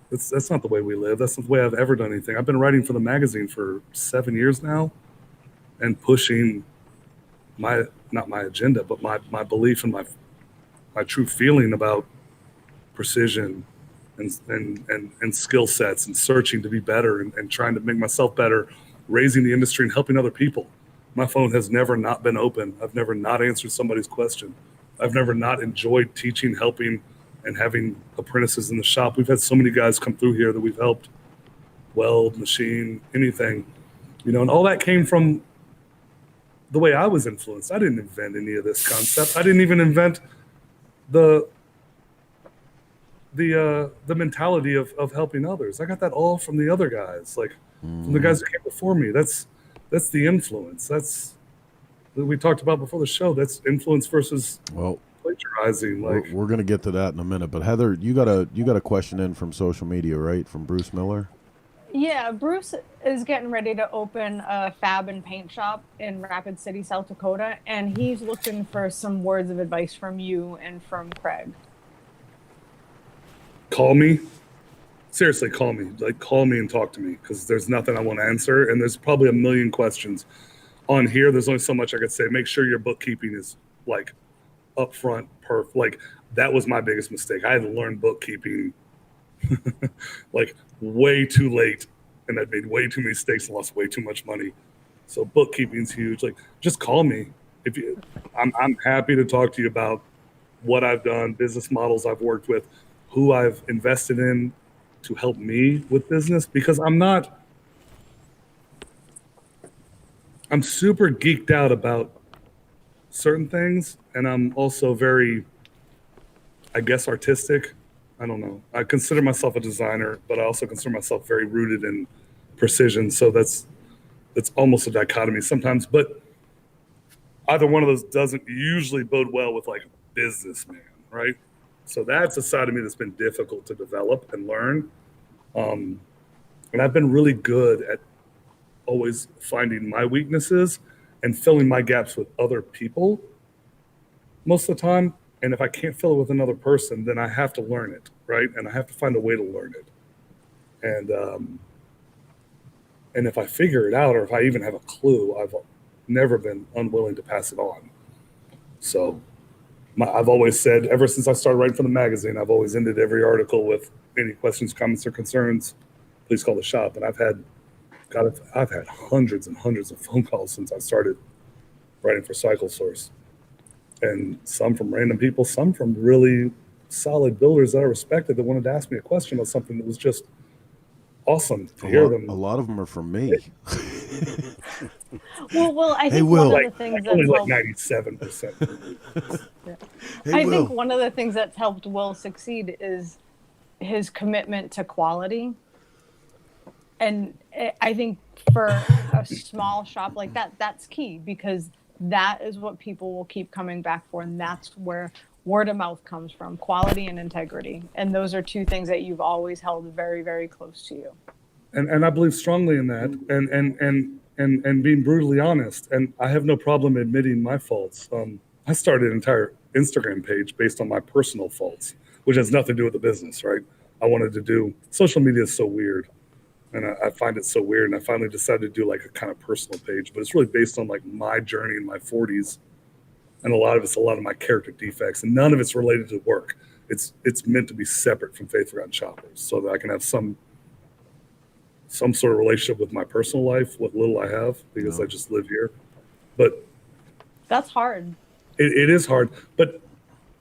That's not the way we live. That's not the way I've ever done anything. I've been writing for the magazine for 7 years now and pushing not my agenda, but my belief and my true feeling about precision and skill sets and searching to be better and trying to make myself better, raising the industry and helping other people. My phone has never not been open. I've never not answered somebody's question. I've never not enjoyed teaching, helping, and having apprentices in the shop. We've had so many guys come through here that we've helped weld, machine, anything, you know, and all that came from the way I was influenced. I didn't invent any of this concept. I didn't even invent the mentality of helping others. I got that all from the other guys, like from the guys who came before me. That's the influence. That's what we talked about before the show. That's influence versus plagiarizing. Like we're gonna get to that in a minute. But Heather, you got a question in from social media, right? From Bruce Miller. Yeah, Bruce is getting ready to open a fab and paint shop in Rapid City, South Dakota, and he's looking for some words of advice from you and from Craig. Call me. Seriously, call me. Like, call me and talk to me, because there's nothing I want to answer, and there's probably a million questions on here. There's only so much I could say. Make sure your bookkeeping is like upfront, perfect. Like, that was my biggest mistake. I had to learn bookkeeping like way too late, and I've made way too many mistakes and lost way too much money. So bookkeeping's huge. Like, just call me. I'm happy to talk to you about what I've done, business models I've worked with, who I've invested in to help me with business, because I'm super geeked out about certain things, and I'm also very, I guess, artistic. I don't know. I consider myself a designer, but I also consider myself very rooted in precision. So that's almost a dichotomy sometimes, but either one of those doesn't usually bode well with like a businessman, right? So that's a side of me that's been difficult to develop and learn. And I've been really good at always finding my weaknesses and filling my gaps with other people most of the time. And if I can't fill it with another person, then I have to learn it, right? And I have to find a way to learn it. And if I figure it out, or if I even have a clue, I've never been unwilling to pass it on. So I've always said, ever since I started writing for the magazine, I've always ended every article with any questions, comments, or concerns, please call the shop. And I've had hundreds and hundreds of phone calls since I started writing for Cycle Source. And some from random people, some from really solid builders that I respected that wanted to ask me a question about something that was just awesome to hear them. A lot of them are from me. Well, I think Hey, one Will. of the things only that's like helped, 97%. Hey, I Will. think one of the things that's helped Will succeed is his commitment to quality. And I think for a small shop like that, that's key, because that is what people will keep coming back for. And that's where word of mouth comes from, quality and integrity. And those are two things that you've always held very, very close to you. And I believe strongly in that, and being brutally honest. And I have no problem admitting my faults. I started an entire Instagram page based on my personal faults, which has nothing to do with the business, right? I wanted to do, social media is so weird. And I find it so weird. And I finally decided to do like a kind of personal page, but it's really based on like my journey in my 40s. And a lot of my character defects, and none of it's related to work. It's meant to be separate from Faith Forgotten Shoppers, so that I can have some sort of relationship with my personal life, what little I have, because I just live here. But That's hard. It is hard. But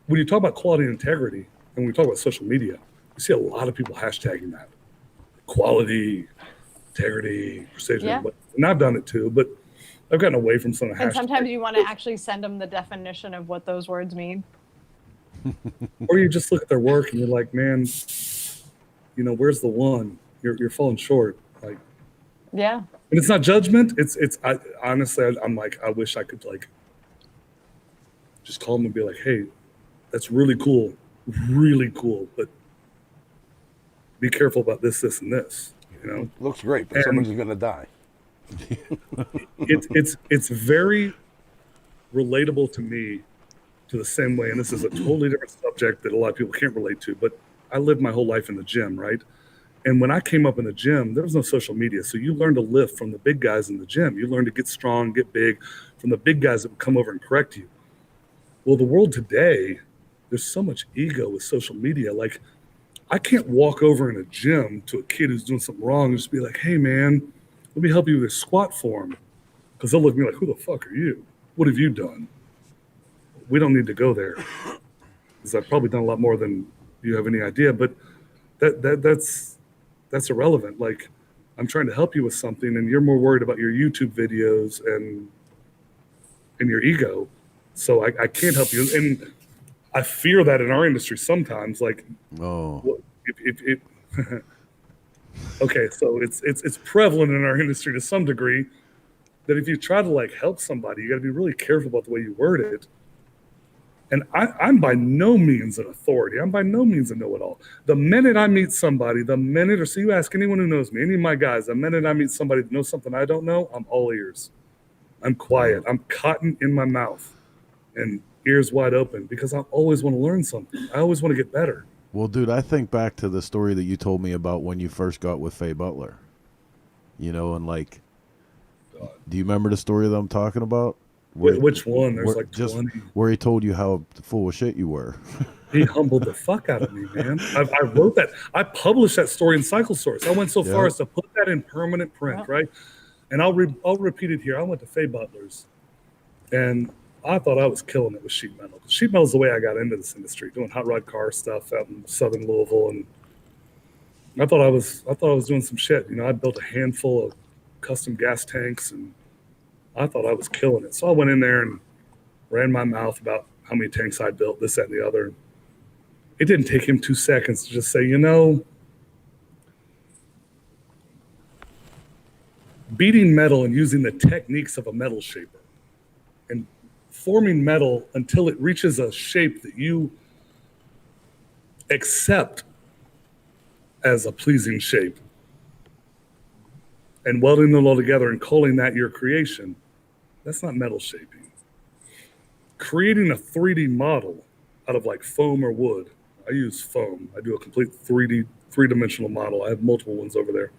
when you talk about quality and integrity, and when we talk about social media, you see a lot of people hashtagging that. Quality, integrity, precision. Yeah. And I've done it too, but I've gotten away from some of the And hashtags. sometimes you want to actually send them the definition of what those words mean. Or you just look at their work and you're like, man, you know, where's the one? You're falling short. Like, Yeah. and it's not judgment. Honestly, I'm like, I wish I could like just call them and be like, hey, that's really cool, but be careful about this, and this. You know, Looks great, but somebody's going to die. it's very relatable to me, to the same way, and this is a totally different subject that a lot of people can't relate to, but I lived my whole life in the gym, right? And when I came up in the gym, there was no social media. So you learn to lift from the big guys in the gym. You learn to get strong, get big from the big guys that would come over and correct you. Well, the world today, there's so much ego with social media. Like, I can't walk over in a gym to a kid who's doing something wrong and just be like, hey, man, let me help you with this squat form. Because they'll look at me like, who the fuck are you? What have you done? We don't need to go there. Because I've probably done a lot more than you have any idea. But that's irrelevant. Like, I'm trying to help you with something, and you're more worried about your YouTube videos and your ego. So I can't help you. And I fear that in our industry sometimes, like, if okay, so it's prevalent in our industry to some degree that if you try to like help somebody, you got to be really careful about the way you word it. And I'm by no means an authority. I'm by no means a know-it-all. The minute I meet somebody, so you ask anyone who knows me, any of my guys, the minute I meet somebody that knows something I don't know, I'm all ears. I'm quiet. I'm cotton in my mouth and ears wide open because I always want to learn something. I always want to get better. Well, dude, I think back to the story that you told me about when you first got with Faye Butler. You know, and like, do you remember the story that I'm talking about? Which one? There's like 20. Just where he told you how full of shit you were. He humbled the fuck out of me, man. I wrote that. I published that story in Cycle Source. I went so far as to put that in permanent print, right? And I'll repeat it here. I went to Faye Butler's, and I thought I was killing it with sheet metal. Sheet metal is the way I got into this industry, doing hot rod car stuff out in southern Louisville, and I thought I was doing some shit. You know, I built a handful of custom gas tanks, and I thought I was killing it. So I went in there and ran my mouth about how many tanks I built, this, that, and the other. It didn't take him 2 seconds to just say, you know, beating metal and using the techniques of a metal shaper and forming metal until it reaches a shape that you accept as a pleasing shape and welding them all together and calling that your creation, that's not metal shaping. Creating a 3D model out of like foam or wood. I use foam. I do a complete three-dimensional model. I have multiple ones over there.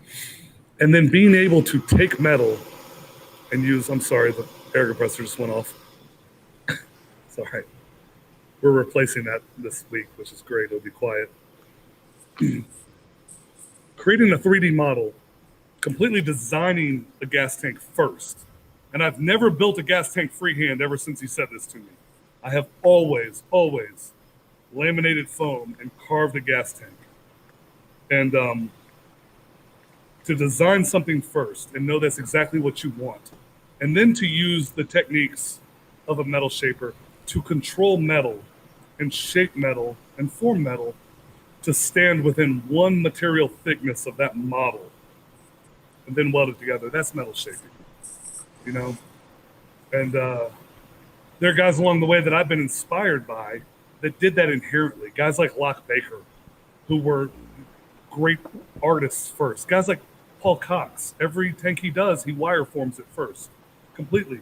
And then being able to take metal and use, I'm sorry, the air compressor just went off. It's all right. We're replacing that this week, which is great. It'll be quiet. Creating a 3D model, completely designing a gas tank first. And I've never built a gas tank freehand ever since he said this to me. I have always laminated foam and carved a gas tank. And to design something first and know that's exactly what you want. And then to use the techniques of a metal shaper to control metal and shape metal and form metal to stand within one material thickness of that model and then weld it together. That's metal shaping, you know? And there are guys along the way that I've been inspired by that did that inherently. Guys like Locke Baker, who were great artists first. Guys like Paul Cox, every tank he does, he wire forms it first, completely.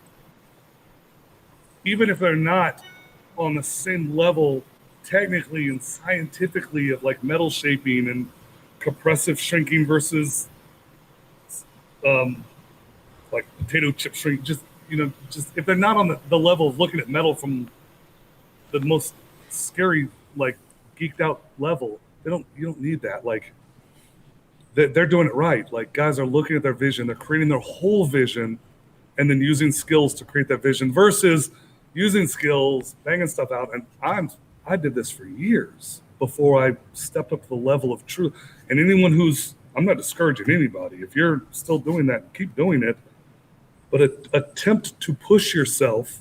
Even if they're not on the same level technically and scientifically of like metal shaping and compressive shrinking versus like potato chip shrink, just if they're not on the level of looking at metal from the most scary, like geeked out level, you don't need that. Like they're doing it right. Like guys are looking at their vision, they're creating their whole vision and then using skills to create that vision versus using skills, banging stuff out. And I did this for years before I stepped up to the level of truth. And anyone I'm not discouraging anybody. If you're still doing that, keep doing it. But attempt to push yourself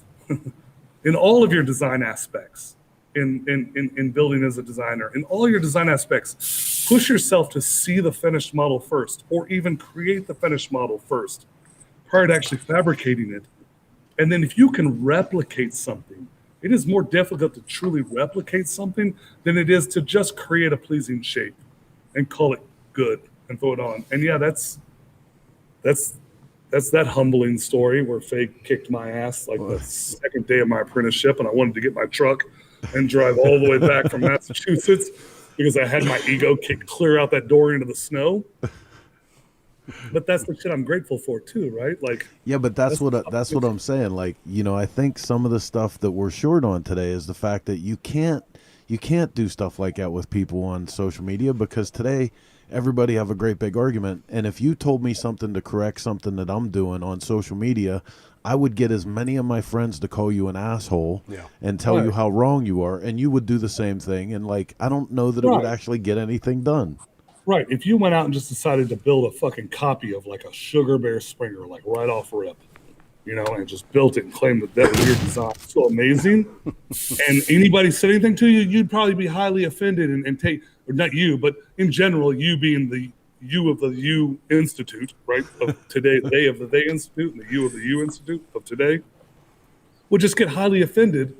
in all of your design aspects, in building as a designer, in all your design aspects, push yourself to see the finished model first, or even create the finished model first prior to actually fabricating it. And then if you can replicate something, it is more difficult to truly replicate something than it is to just create a pleasing shape and call it good and throw it on. And yeah, that's that humbling story where Faye kicked my ass like the second day of my apprenticeship, and I wanted to get my truck and drive all the way back from Massachusetts because I had my ego kicked clear out that door into the snow. But that's the shit I'm grateful for too, right? Like, yeah, but that's what I'm saying. Like, I think some of the stuff that we're short on today is the fact that you can't do stuff like that with people on social media, because today everybody have a great big argument. And if you told me something to correct something that I'm doing on social media, I would get as many of my friends to call you an asshole and tell you how wrong you are, and you would do the same thing. And like, I don't know that it would actually get anything done. Right. If you went out and just decided to build a fucking copy of like a Sugar Bear Springer, like right off rip, and just built it and claimed that was your design, so amazing, and anybody said anything to you, you'd probably be highly offended and take, or not you, but in general, you being the you of the U Institute, right, of today, they of the they Institute, and the you of the U Institute of today, would just get highly offended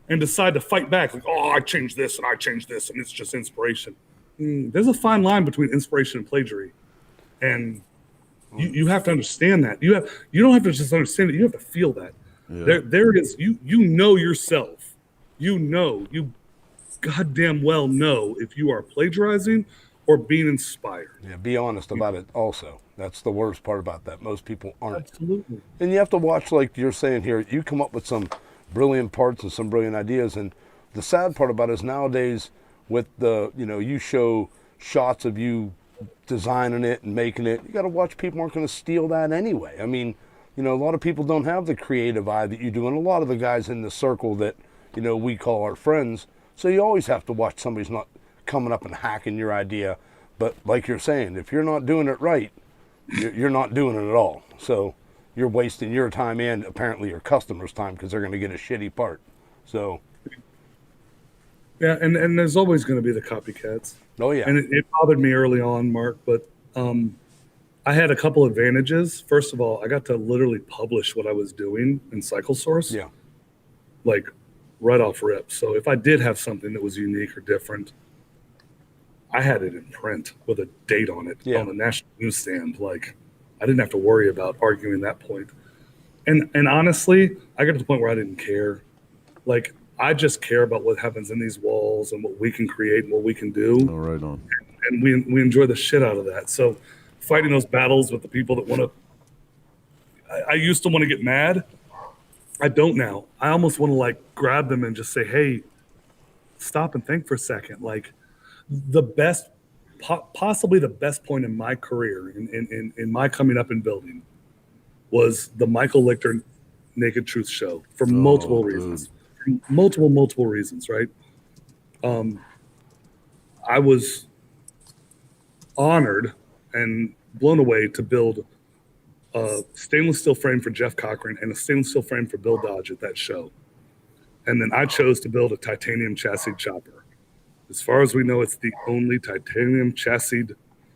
and decide to fight back, like, oh, I changed this and I changed this, and it's just inspiration. There's a fine line between inspiration and plagiarism, and you have to understand that. You don't have to just understand it. You have to feel that. Yeah. There is you yourself. You goddamn well know if you are plagiarizing or being inspired. Yeah, be honest about it. Also, that's the worst part about that. Most people aren't. Absolutely. And you have to watch, like you're saying here. You come up with some brilliant parts and some brilliant ideas, and the sad part about it is nowadays, with the, you show shots of you designing it and making it, you got to watch, people aren't going to steal that anyway. I mean, a lot of people don't have the creative eye that you do, and a lot of the guys in the circle that, we call our friends. So you always have to watch somebody's not coming up and hacking your idea. But like you're saying, if you're not doing it right, you're not doing it at all. So you're wasting your time and apparently your customers' time, because they're going to get a shitty part. So. Yeah, and there's always going to be the copycats. Oh, yeah. And it bothered me early on, Mark, but I had a couple advantages. First of all, I got to literally publish what I was doing in CycleSource. Yeah. Like right off rip. So if I did have something that was unique or different, I had it in print with a date on it on the national newsstand. Like, I didn't have to worry about arguing that point. And honestly, I got to the point where I didn't care. Like, I just care about what happens in these walls and what we can create and what we can do. Oh, right on. And we enjoy the shit out of that. So fighting those battles with the people that want to, I used to want to get mad. I don't now. I almost want to like grab them and just say, hey, stop and think for a second. Like, the best, possibly the best point in my career, in my coming up in building, was the Michael Lichter Naked Truth show for multiple reasons. Multiple reasons, right? I was honored and blown away to build a stainless steel frame for Jeff Cochran and a stainless steel frame for Bill Dodge at that show. And then I chose to build a titanium chassis chopper. As far as we know, it's the only titanium chassis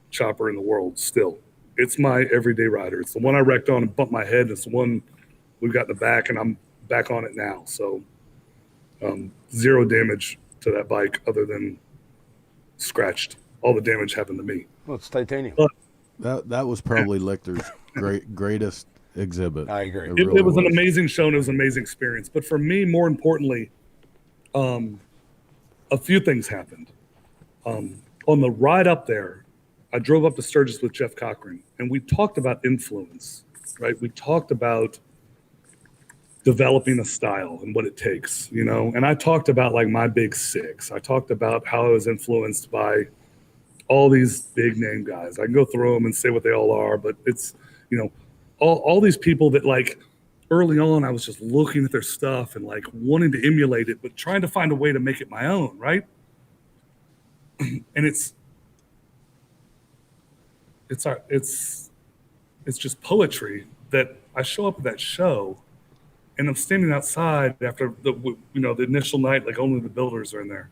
chopper in the world still. It's my everyday rider. It's the one I wrecked on and bumped my head. It's the one we've got in the back, and I'm back on it now. So zero damage to that bike other than scratched. All the damage happened to me. Well, it's titanium. But that was probably Lichter's greatest exhibit. I agree. It was an amazing show, and it was an amazing experience. But for me, more importantly, a few things happened. On the ride up there, I drove up to Sturgis with Jeff Cochran, and we talked about influence, right? We talked about developing a style and what it takes, and I talked about like my big six. I talked about how I was influenced by all these big name guys. I can go through them and say what they all are, but it's, all these people that like early on, I was just looking at their stuff and like wanting to emulate it, but trying to find a way to make it my own, right? And it's just poetry that I show up at that show, and I'm standing outside after the initial night, like only the builders are in there.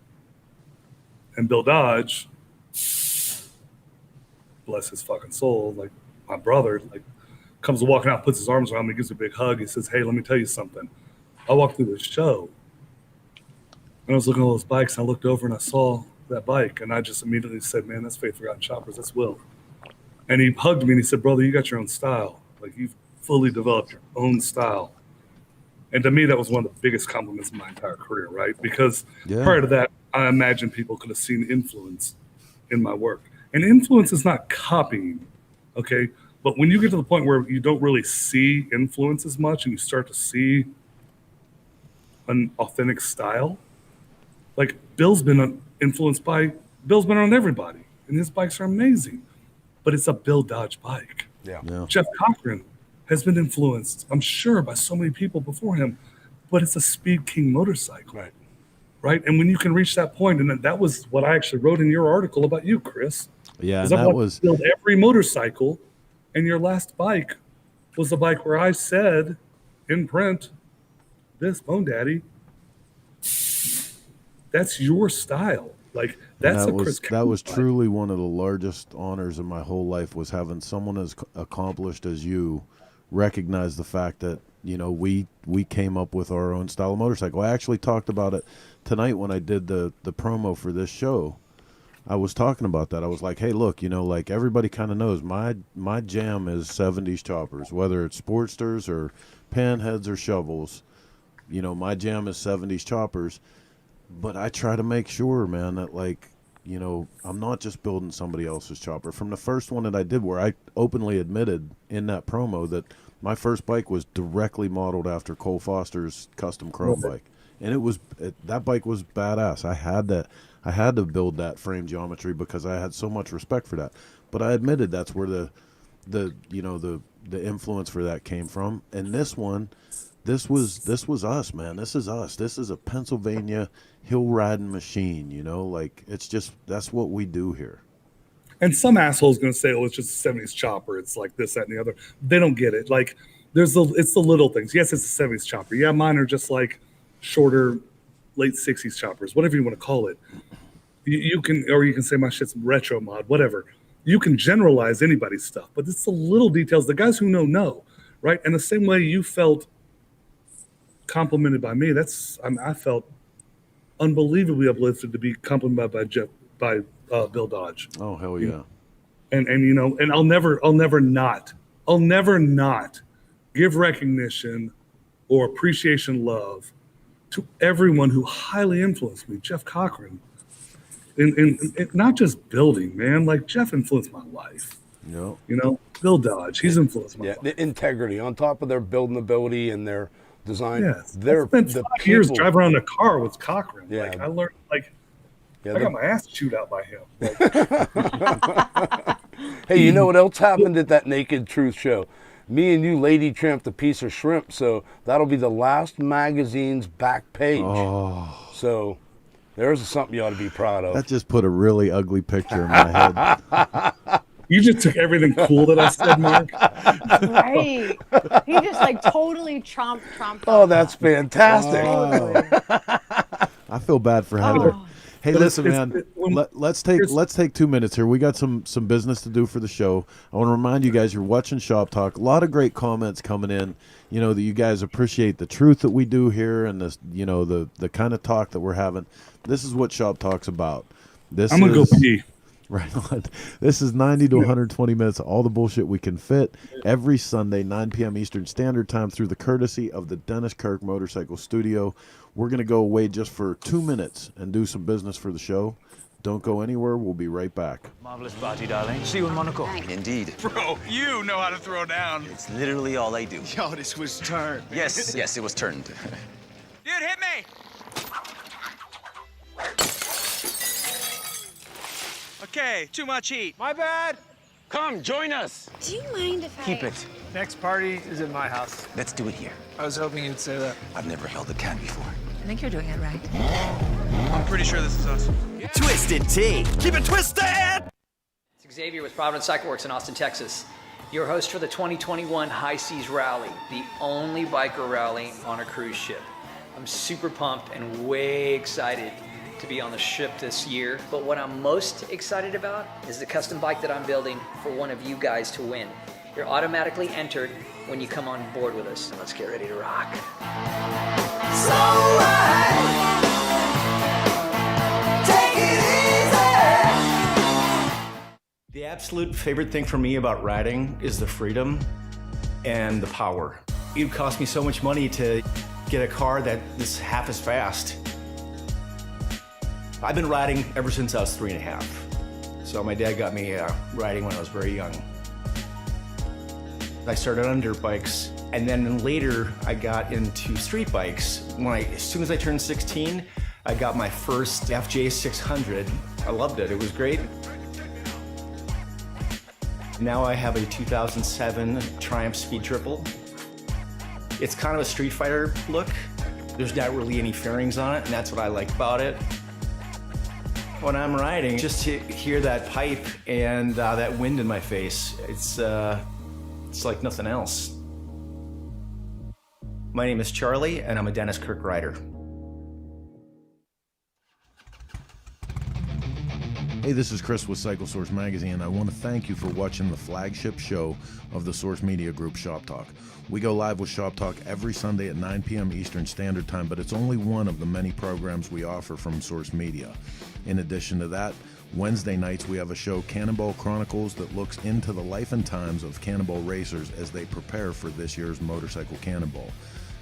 And Bill Dodge, bless his fucking soul, like my brother, like comes walking out, puts his arms around me, gives me a big hug. He says, hey, let me tell you something. I walked through the show, and I was looking at all those bikes, and I looked over and I saw that bike, and I just immediately said, man, that's Faith Forgotten Choppers. That's Will. And he hugged me and he said, brother, you got your own style. Like, you've fully developed your own style. And to me, that was one of the biggest compliments of my entire career, right? Because prior to that, I imagine people could have seen influence in my work. And influence is not copying, okay? But when you get to the point where you don't really see influence as much and you start to see an authentic style, like Bill's been on everybody, and his bikes are amazing. But it's a Bill Dodge bike. Yeah. Jeff Cochran has been influenced, I'm sure, by so many people before him, but it's a Speed King motorcycle. Right. And when you can reach that point, and that was what I actually wrote in your article about you, Chris. Yeah, and Because I've that watched was you build every motorcycle, and your last bike was the bike where I said in print, "This Bone Daddy, that's your style." Like and that's a Chris that Campbell was bike. truly one of the largest honors of my whole life, was having someone as accomplished as you recognize the fact that, you know, we came up with our own style of motorcycle. I actually talked about it tonight when I did the promo for this show. I was talking about that. I was like, hey, look, you know, like everybody kind of knows my jam is 70s choppers, whether it's Sportsters or Panheads or Shovels. You know, my jam is 70s choppers. But I try to make sure, man, that, like, you know, I'm not just building somebody else's chopper. From the first one that I did, where I openly admitted in that promo that my first bike was directly modeled after Cole Foster's custom chrome bike, and that bike was badass. I had to build that frame geometry because I had so much respect for that. But I admitted that's where the influence for that came from. And this one, this was us, man. This is us. This is a Pennsylvania hill riding machine, you know, like it's just, that's what we do here. And some asshole's going to say, "Oh, it's just a 70s chopper. It's like this, that, and the other." They don't get it. Like it's the little things. Yes, it's a 70s chopper. Yeah, mine are just like shorter, late 60s choppers, whatever you want to call it. You can say my shit's retro mod, whatever. You can generalize anybody's stuff, but it's the little details. The guys who know, right? And the same way you felt complimented by me, I felt unbelievably uplifted to be complimented by Bill Dodge. Oh, hell yeah. And you know, and I'll never not give recognition or appreciation, love to everyone who highly influenced me. Jeff Cochran, in not just building, man. Like Jeff influenced my life. No. You know, Bill Dodge, he's influenced my life. The integrity on top of their building ability and their design. Yes, They're I spent 5 years driving around in a car with Cochran. Yeah. Like I learned, like Yeah, I got my ass chewed out by him. Like, hey, you know what else happened at that Naked Truth show? Me and you lady tramped a piece of shrimp, so that'll be the last magazine's back page. Oh, So there's something you ought to be proud of. that just put a really ugly picture in my head. you just took everything cool that I said, Mark. Right. He just like totally chomped. Oh, that's fantastic. I feel bad for Heather. Oh. Hey, But listen, it's- man. when- Let's take 2 minutes here. We got some business to do for the show. I want to remind you guys, you're watching Shop Talk. A lot of great comments coming in. You know that you guys appreciate the truth that we do here, and this, you know, the kind of talk that we're having. This is what Shop Talk's about. I'm gonna go pee. Right on. This is 90 to 120 minutes of all the bullshit we can fit every Sunday, 9 p.m. Eastern Standard Time, through the courtesy of the Dennis Kirk Motorcycle Studio. We're going to go away just for 2 minutes and do some business for the show. Don't go anywhere. We'll be right back. Marvelous party, darling. See you in Monaco. Indeed. Bro, you know how to throw down. It's literally all I do. Yo, this was turned. Yes, it was turned. Dude, hit me! Okay, too much heat. My bad. Come, join us. Do you mind if Keep it. Next party is at my house. Let's do it here. I was hoping you'd say that. I've never held a can before. I think you're doing it right. I'm pretty sure this is us. Twisted Tea. Keep it twisted! It's Xavier with Providence Cycle Works in Austin, Texas. Your host for the 2021 High Seas Rally, the only biker rally on a cruise ship. I'm super pumped and way excited to be on the ship this year. But what I'm most excited about is the custom bike that I'm building for one of you guys to win. You're automatically entered when you come on board with us. Let's get ready to rock. The absolute favorite thing for me about riding is the freedom and the power. It would cost me so much money to get a car that is half as fast. I've been riding ever since I was 3.5. So my dad got me riding when I was very young. I started on dirt bikes, and then later I got into street bikes. As soon as I turned 16, I got my first FJ 600. I loved it, it was great. Now I have a 2007 Triumph Speed Triple. It's kind of a Street Fighter look. There's not really any fairings on it, and that's what I like about it. when I'm riding, just to hear that pipe and that wind in my face, it's like nothing else. My name is Charlie, and I'm a Dennis Kirk rider. Hey, this is Chris with Cycle Source Magazine. I want to thank you for watching the flagship show of the Source Media Group, ShopTalk. We go live with ShopTalk every Sunday at 9 p.m. Eastern Standard Time, but it's only one of the many programs we offer from Source Media. In addition to that, Wednesday nights we have a show, Cannonball Chronicles, that looks into the life and times of cannonball racers as they prepare for this year's Motorcycle Cannonball.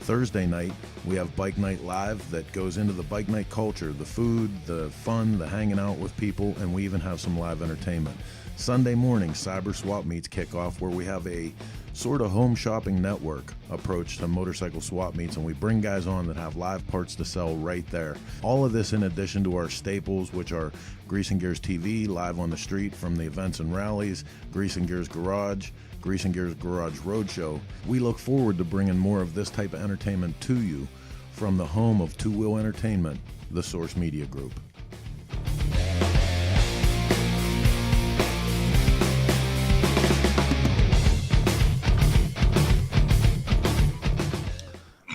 Thursday night, we have Bike Night Live that goes into the bike night culture, the food, the fun, the hanging out with people, and we even have some live entertainment. Sunday morning, Cyber Swap Meets kick off, where we have a sort of home shopping network approach to motorcycle swap meets, and we bring guys on that have live parts to sell right there. All of this in addition to our staples, which are Grease and Gears TV, live on the street from the events and rallies, Grease and Gears Garage, Grease and Gears Garage Roadshow. We look forward to bringing more of this type of entertainment to you from the home of Two Wheel Entertainment, the Source Media Group.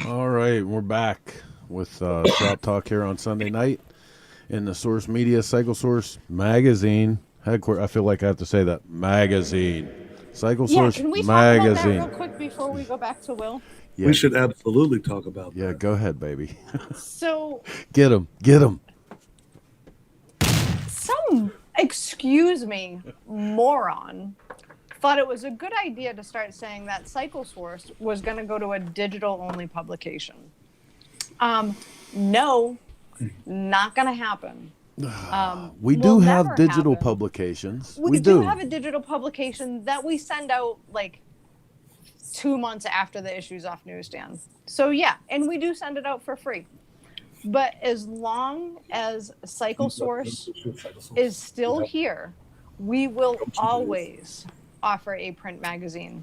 All right, we're back with Shop Talk here on Sunday night in the Source Media Cycle Source Magazine headquarters. I feel like I have to say that, magazine. Cycle Source can we Magazine. talk about that real quick before we go back to Will? Yeah. We should absolutely talk about that. Yeah, go ahead, baby. So, Get him. some, excuse me, moron thought it was a good idea to start saying that Cycle Source was going to go to a digital-only publication. No, not going to happen. We do have digital publications. We do have a digital publication that we send out like 2 months after the issue's off newsstand. So yeah, and we do send it out for free. But as long as Cycle Source is still here, we will always offer a print magazine.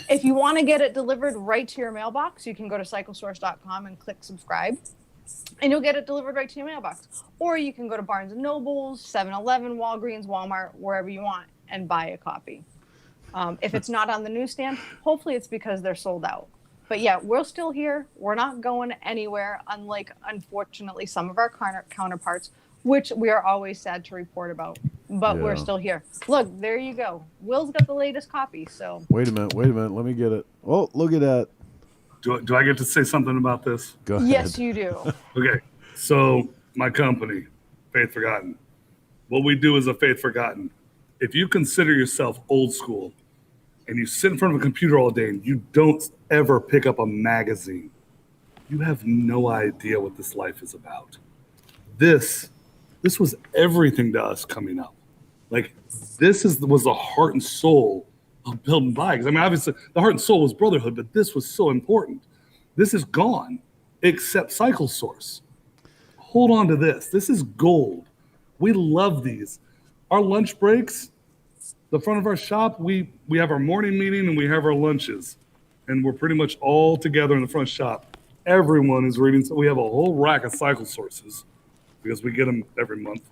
If you want to get it delivered right to your mailbox, you can go to cyclesource.com and click subscribe, and you'll get it delivered right to your mailbox. Or you can go to Barnes & Nobles, 7-Eleven, Walgreens, Walmart, wherever you want, and buy a copy. If it's not on the newsstand, hopefully it's because they're sold out. But yeah, we're still here. We're not going anywhere, unlike, unfortunately, some of our counterparts, which we are always sad to report about. But we're still here. Look, there you go. Will's got the latest copy, so. Wait a minute. Let me get it. Oh, look at that. Do I get to say something about this? Go ahead. Yes, you do. Okay, so my company, Faith Forgotten. What we do is a Faith Forgotten. If you consider yourself old school and you sit in front of a computer all day and you don't ever pick up a magazine, you have no idea what this life is about. This was everything to us coming up. Like, was the heart and soul of building bikes. I mean, obviously, the heart and soul was brotherhood, but this was so important. This is gone, except Cycle Source. Hold on to this. This is gold. We love these. Our lunch breaks, the front of our shop, we have our morning meeting and we have our lunches. And we're pretty much all together in the front shop. Everyone is reading. So we have a whole rack of Cycle Sources because we get them every month.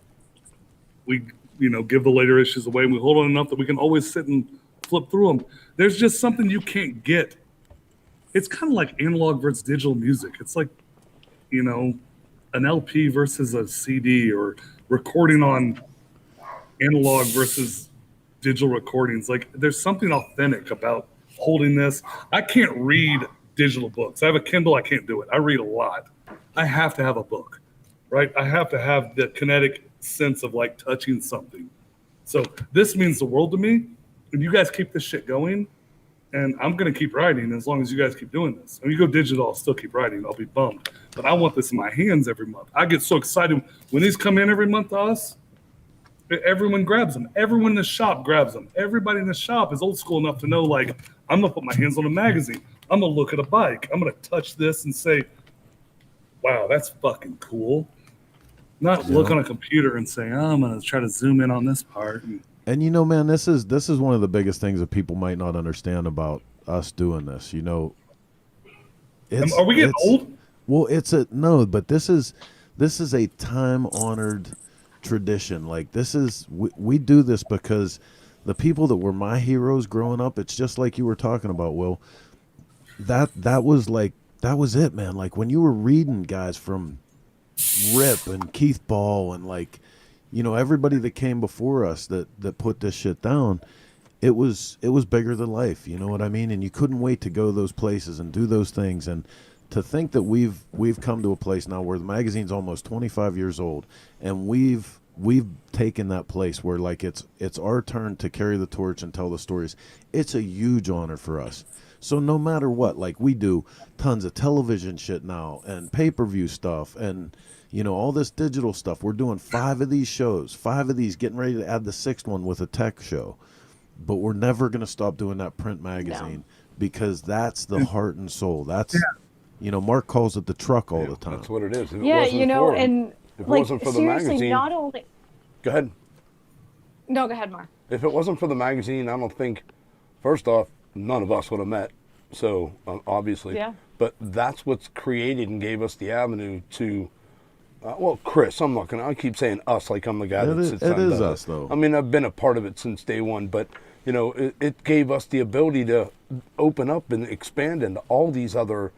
We, give the later issues away, and we hold on enough that we can always sit and flip through them. There's just something you can't get. It's kind of like analog versus digital music. It's like, an LP versus a CD, or recording on analog versus digital recordings. Like, there's something authentic about holding this. I can't read digital books. I have a Kindle. I can't do it. I read a lot. I have to have a book, right? I have to have the kinetic sense of like touching something. So this means the world to me. And you guys keep this shit going, and I'm going to keep writing as long as you guys keep doing this. When you go digital, I'll still keep writing. I'll be bummed. But I want this in my hands every month. I get so excited when these come in every month to us. Everyone grabs them. Everyone in the shop grabs them. Everybody in the shop is old school enough to know, like, I'm going to put my hands on a magazine. I'm going to look at a bike. I'm going to touch this and say, wow, that's fucking cool. Not look on a computer and say, oh, I'm going to try to zoom in on this part. And man, this is one of the biggest things that people might not understand about us doing this. Are we getting old? Well, but this is a time-honored tradition. Like this is we do this because the people that were my heroes growing up, it's just like you were talking about, Will. That was it, man. Like when you were reading guys from Rip and Keith Ball and like, you know, everybody that came before us that put this shit down, it was bigger than life, you know what I mean? And you couldn't wait to go those places and do those things. And to think that we've come to a place now where the magazine's almost 25 years old, and we've taken that place where like it's our turn to carry the torch and tell the stories. It's a huge honor for us. So no matter what, like we do tons of television shit now and pay-per-view stuff and, you know, all this digital stuff. We're doing 5 of these shows, 5 of these, getting ready to add the 6th one with a tech show. But we're never going to stop doing that print magazine because that's the heart and soul. That's, you know, Mark calls it the truck all the time. That's what it is. If it Yeah, wasn't you know, for him, and if it like wasn't for the seriously, magazine, not only. go ahead. No, go ahead, Mark. If it wasn't for the magazine, I don't think, first off, none of us would have met. So obviously, Yeah. But that's what's created and gave us the avenue to. Well, Chris, I'm not gonna. I keep saying us like I'm the guy that sits down and does us, it. though. I mean, I've been a part of it since day one, but you know, it gave us the ability to open up and expand into all these other,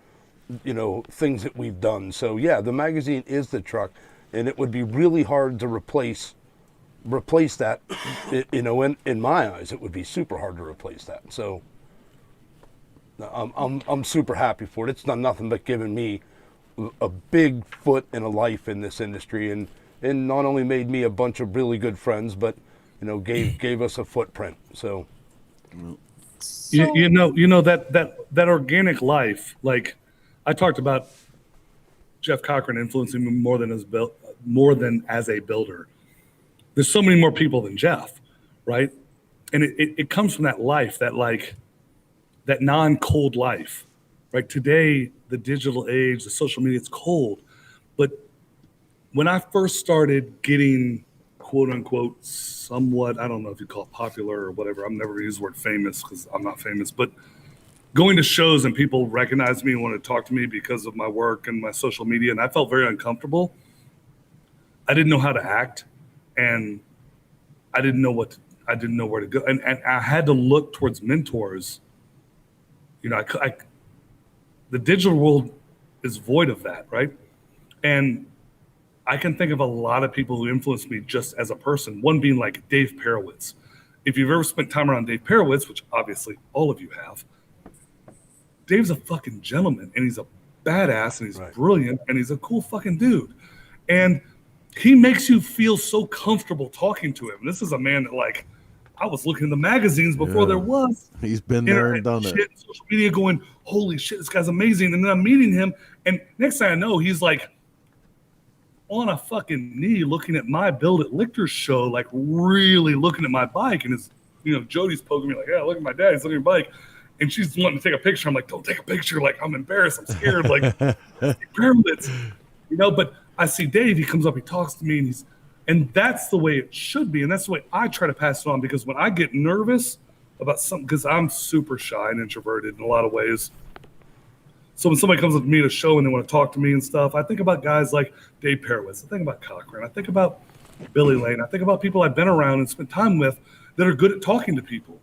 you know, things that we've done. So yeah, the magazine is the truck, and it would be really hard to replace that. You know, in my eyes, it would be super hard to replace that. So I'm super happy for it. It's done nothing but giving me a big foot in a life in this industry, and not only made me a bunch of really good friends, but you know, gave us a footprint. So you know that organic life. Like I talked about Jeff Cochran influencing me more than as a builder. There's so many more people than Jeff, right? And it comes from that life, that non-cold life, right? Today, the digital age, the social media, it's cold. But when I first started getting, quote unquote, somewhat, I don't know if you call it popular or whatever. I'm never going to use the word famous because I'm not famous, but going to shows and people recognize me and want to talk to me because of my work and my social media. And I felt very uncomfortable. I didn't know how to act, and I didn't know where to go. And I had to look towards mentors. You know, the digital world is void of that, right? And I can think of a lot of people who influenced me just as a person. One being like Dave Perowitz. If you've ever spent time around Dave Perowitz, which obviously all of you have, Dave's a fucking gentleman, and he's a badass, and he's brilliant, and he's a cool fucking dude. And he makes you feel so comfortable talking to him. This is a man that, like, I was looking in the magazines before there was. He's been there and done it. Social media going, holy shit, this guy's amazing. And then I'm meeting him, and next thing I know, he's like on a fucking knee looking at my Build It Lichter's show, like really looking at my bike. And his, you know, Jody's poking me like, yeah, look at my dad, he's looking at your bike. And she's wanting to take a picture. I'm like, don't take a picture. Like, I'm embarrassed. I'm scared. Like, you know, but I see Dave, he comes up, he talks to me, and that's the way it should be. And that's the way I try to pass it on, because when I get nervous about something, because I'm super shy and introverted in a lot of ways. So when somebody comes up to me at a show and they want to talk to me and stuff, I think about guys like Dave Perowitz. I think about Cochran. I think about Billy Lane. I think about people I've been around and spent time with that are good at talking to people,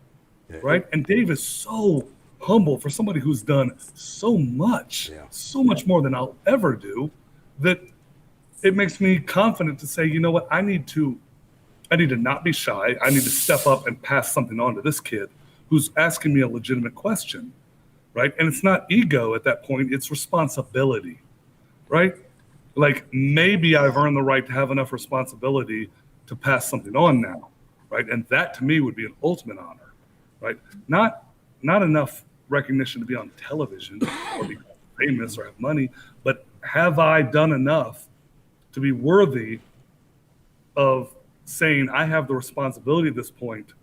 right? And Dave is so humble for somebody who's done so much, so much more than I'll ever do, that it makes me confident to say, you know what, I need to not be shy. I need to step up and pass something on to this kid who's asking me a legitimate question, right? And it's not ego at that point, it's responsibility, right? Like, maybe I've earned the right to have enough responsibility to pass something on now, right? And that to me would be an ultimate honor, right? Not enough recognition to be on television or be famous or have money, but have I done enough to be worthy of saying I have the responsibility at this point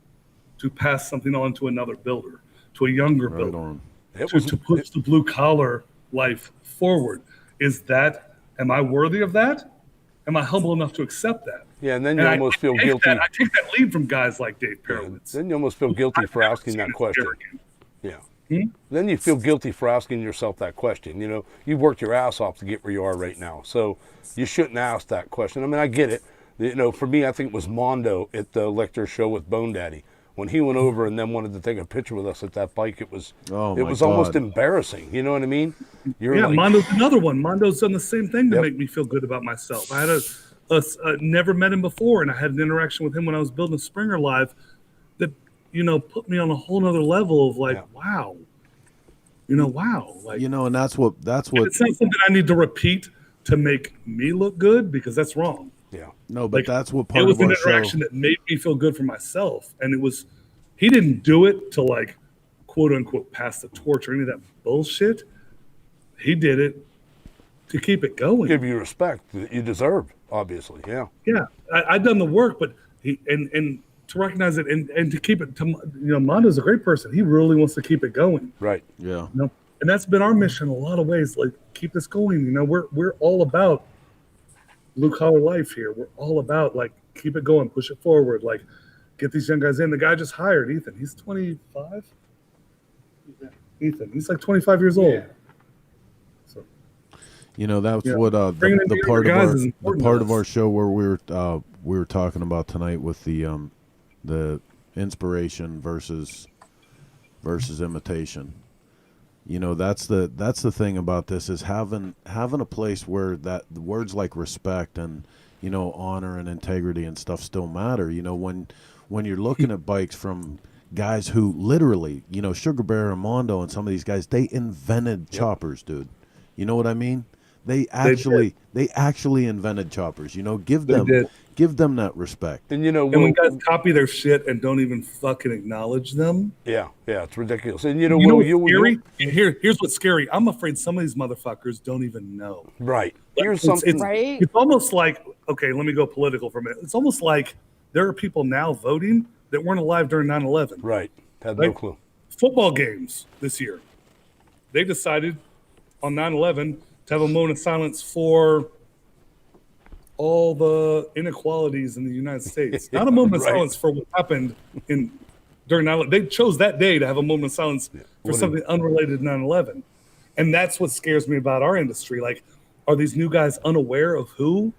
to pass something on to another builder, to a younger builder, to push the blue collar life forward? Am I worthy of that? Am I humble enough to accept that? Yeah, and then you almost feel guilty. I take that lead from guys like Dave Perowitz. Then you almost feel guilty for asking that question. Yeah. Then you feel guilty for asking yourself that question. You know, you've worked your ass off to get where you are right now. So you shouldn't ask that question. I mean, I get it. You know, for me, I think it was Mondo at the Lecter show with Bone Daddy. When he went over and then wanted to take a picture with us at that bike, it was almost embarrassing. You know what I mean? Yeah, like, Mondo's another one. Mondo's done the same thing to make me feel good about myself. I had never met him before, and I had an interaction with him when I was building Springer Live that, you know, put me on a whole nother level of like, wow. You know, wow. Like, you know, and that's what it's not something I need to repeat to make me look good, because that's wrong. Yeah. No, but like, that's what part it was of our an interaction show that made me feel good for myself. And it was, he didn't do it to like, quote unquote, pass the torch or any of that bullshit. He did it to keep it going. Give you respect that you deserve, obviously. Yeah. Yeah. I'd done the work, but he, and to recognize it and to keep it, to, you know, Mondo's a great person. He really wants to keep it going. Right. Yeah. You know? And that's been our mission in a lot of ways. Like, keep this going. You know, we're all about blue collar life here. We're all about like, keep it going, push it forward. Like, get these young guys in. The guy just hired Ethan. He's 25. Ethan. He's like 25 years old. Yeah. So, you know, that's what the part of our show where we were talking about tonight with the inspiration versus imitation. You know, that's the thing about this, is having a place where that the words like respect and, you know, honor and integrity and stuff still matter. You know, when you're looking at bikes from guys who literally, you know, Sugar Bear and Mondo and some of these guys, they invented choppers, dude. You know what I mean? They actually invented choppers. You know, give them that respect. And you know, when guys copy their shit and don't even fucking acknowledge them. Yeah, it's ridiculous. And you know, scary? Here's what's scary. I'm afraid some of these motherfuckers don't even know. Right. Here's something. It's almost like, okay, let me go political for a minute. It's almost like there are people now voting that weren't alive during 9/11. Right. Had no clue. Football games this year, they decided on 9/11 to have a moment of silence for all the inequalities in the United States. Not a moment of silence for what happened during 9/11. They chose that day to have a moment of silence for something unrelated to 9/11. And that's what scares me about our industry. Like, are these new guys unaware of who?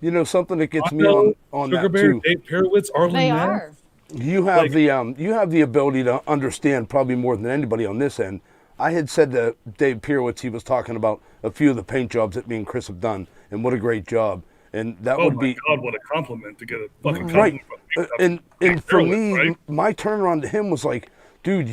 You know, something that gets me on Sugar that Bear, too. Dave Perowitz, Arlen They Nash. are. You have you have the ability to understand probably more than anybody on this end. I had said to Dave Perowitz, he was talking about a few of the paint jobs that me and Chris have done, and what a great job. And that would be, God, what a compliment to get a fucking compliment. Right. And for me, my turnaround to him was like, dude,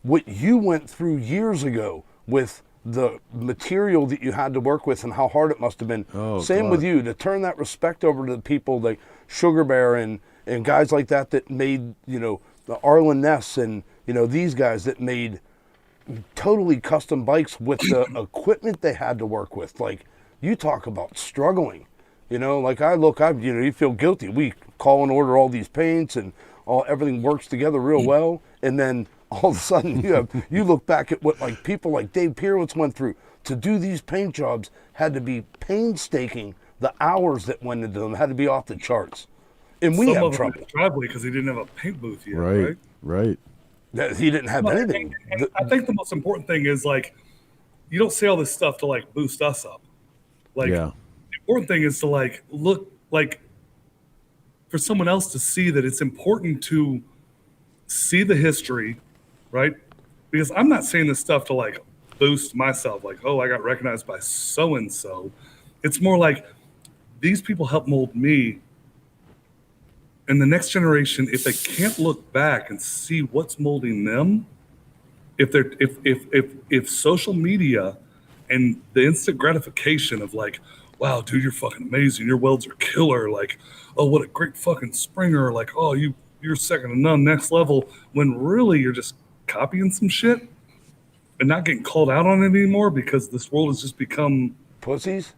what you went through years ago with the material that you had to work with and how hard it must have been. Same with you, to turn that respect over to the people like Sugar Bear and guys like that made, you know, the Arlen Ness and, you know, these guys that made totally custom bikes with the equipment they had to work with. Like, you talk about struggling, you know, like you know, you feel guilty. We call and order all these paints and everything works together real well. And then all of a sudden you look back at what like people like Dave Perowitz went through to do these paint jobs, had to be painstaking. The hours that went into them had to be off the charts. And we have trouble. Driveway because he didn't have a paint booth yet, right? He didn't have anything. And I think the most important thing is, like, you don't say all this stuff to like boost us up. Like, the important thing is to like look like for someone else to see that it's important to see the history, right? Because I'm not saying this stuff to like boost myself, like, oh, I got recognized by so and so. It's more like these people help mold me. And the next generation, if they can't look back and see what's molding them, if social media and the instant gratification of like, wow, dude, you're fucking amazing, your welds are killer, like, oh, what a great fucking Springer, like, oh, you're second to none, next level, when really you're just copying some shit and not getting called out on it anymore because this world has just become pussies.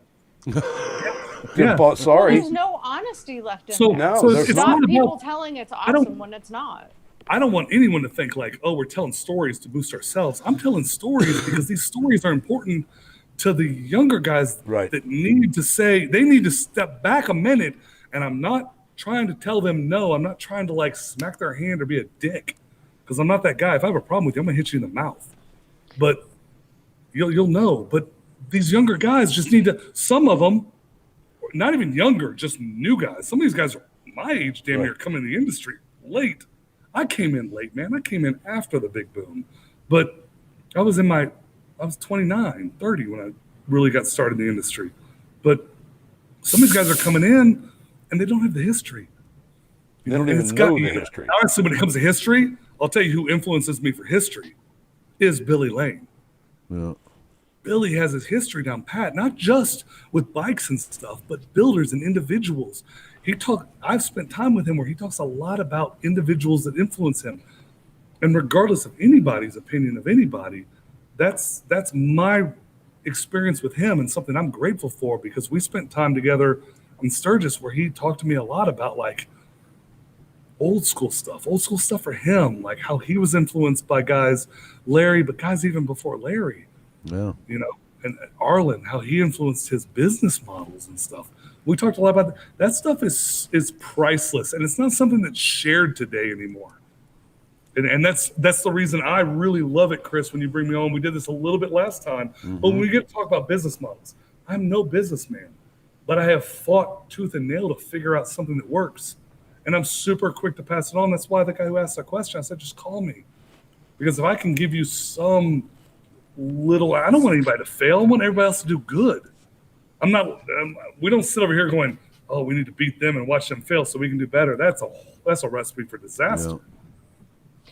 Well, sorry. there's no honesty left in so, there. So it's not not people about, telling it's awesome when it's not. I don't want anyone to think like, oh, we're telling stories to boost ourselves. I'm telling stories because these stories are important to the younger guys that need to say, they need to step back a minute. And I'm not trying to tell them no. I'm not trying to like smack their hand or be a dick because I'm not that guy. If I have a problem with you, I'm gonna hit you in the mouth. But you'll know. But these younger guys just need to, some of them, not even younger, just new guys. Some of these guys are my age, damn near coming in the industry late. I came in late, man. I came in after the big boom. But I was 29, 30 when I really got started in the industry. But some of these guys are coming in and they don't have the history. They don't even know the history. Honestly, when it comes to history, I'll tell you who influences me for history is Billy Lane. Yeah. Billy has his history down pat, not just with bikes and stuff, but builders and individuals. I've spent time with him where he talks a lot about individuals that influence him. And regardless of anybody's opinion of anybody, that's my experience with him and something I'm grateful for, because we spent time together in Sturgis where he talked to me a lot about like old school stuff for him, like how he was influenced by guys, Larry, but guys even before Larry. Yeah. You know, and Arlen, how he influenced his business models and stuff. We talked a lot about that. That stuff is priceless, and it's not something that's shared today anymore. And that's the reason I really love it, Chris, when you bring me on. We did this a little bit last time, but when we get to talk about business models, I'm no businessman, but I have fought tooth and nail to figure out something that works. And I'm super quick to pass it on. That's why the guy who asked that question, I said, just call me. Because if I can give you some little, I don't want anybody to fail. I want everybody else to do good. We don't sit over here going, oh, we need to beat them and watch them fail so we can do better. That's a recipe for disaster. Yeah.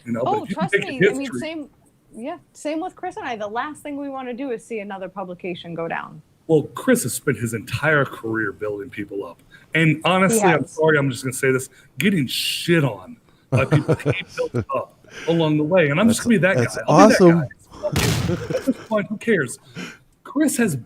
You know, Oh, trust me. I mean, same with Chris and I. The last thing we want to do is see another publication go down. Well, Chris has spent his entire career building people up. And honestly, I'm sorry, I'm just going to say this, getting shit on by people he built up along the way. And I'm just going to be that guy. That's awesome. At this point, who cares? Chris has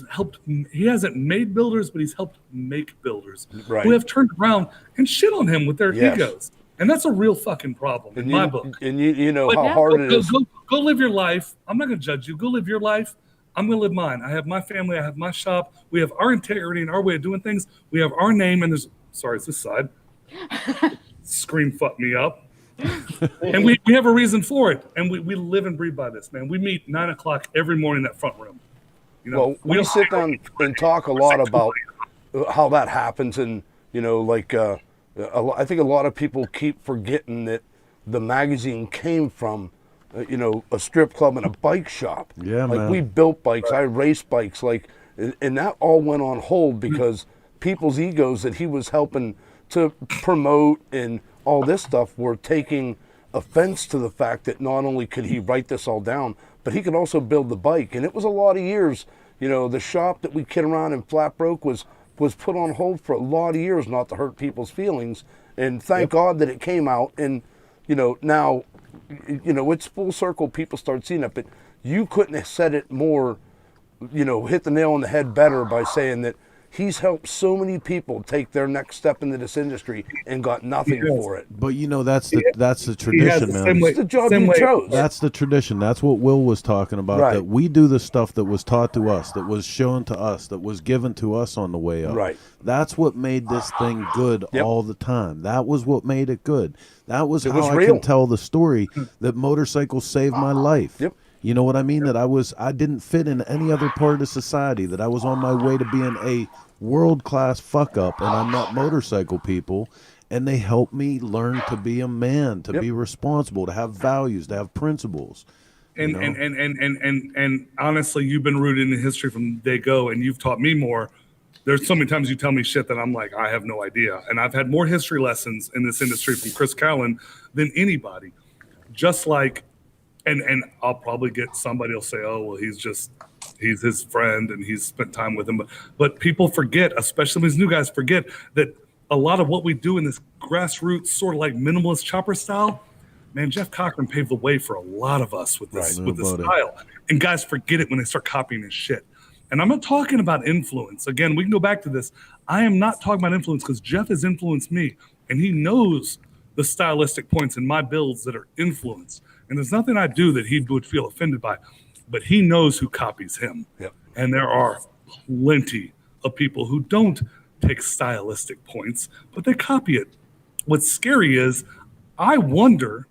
helped, he hasn't made builders, but he's helped make builders who have turned around and shit on him with their egos. And that's a real fucking problem in my book. And you know how hard it is. Go live your life. I'm not going to judge you. Go live your life. I'm going to live mine. I have my family. I have my shop. We have our integrity and our way of doing things. We have our name. And it's this side. Screen fucked me up. And we have a reason for it. And we live and breathe by this, man. We meet 9 o'clock every morning in that front room. You know, well, we sit down and talk a lot about how that happens. And, you know, like, I think a lot of people keep forgetting that the magazine came from, you know, a strip club and a bike shop. Yeah, like man. we built bikes, I raced bikes, and that all went on hold because people's egos that he was helping to promote and all this stuff were taking offense to the fact that not only could he write this all down, but he could also build the bike. And it was a lot of years. You know, the shop that we kid around in Flatbroke was put on hold for a lot of years, not to hurt people's feelings. And thank God that it came out. And, you know, now, you know, it's full circle. People start seeing it. But you couldn't have said it more, you know, hit the nail on the head better by saying that he's helped so many people take their next step into this industry and got nothing for it. But, you know, that's the tradition, man. It's the job you chose. That's the tradition. That's what Will was talking about, that we do the stuff that was taught to us, that was shown to us, that was given to us on the way up. Right. That's what made this thing good all the time. That was what made it good. That was how I real. can tell the story that motorcycles saved my life. Yep. You know what I mean? That I didn't fit in any other part of society, that I was on my way to being a world-class fuck-up, and I met motorcycle people, and they helped me learn to be a man, to be responsible, to have values, to have principles. And honestly, you've been rooted in history from day go, and you've taught me more. There's so many times you tell me shit that I'm like, I have no idea. And I've had more history lessons in this industry from Chris CALLEN than anybody. Just like, and I'll probably get somebody will say, oh, well, he's his friend and he's spent time with him. But people forget, especially these new guys, forget that a lot of what we do in this grassroots sort of like minimalist chopper style, man, Jeff Cochran paved the way for a lot of us with this style. And guys forget it when they start copying his shit. And I'm not talking about influence. Again, we can go back to this. I am not talking about influence because Jeff has influenced me, and he knows the stylistic points in my builds that are influenced. And there's nothing I do that he would feel offended by, but he knows who copies him. Yep. And there are plenty of people who don't take stylistic points, but they copy it. What's scary is I wonder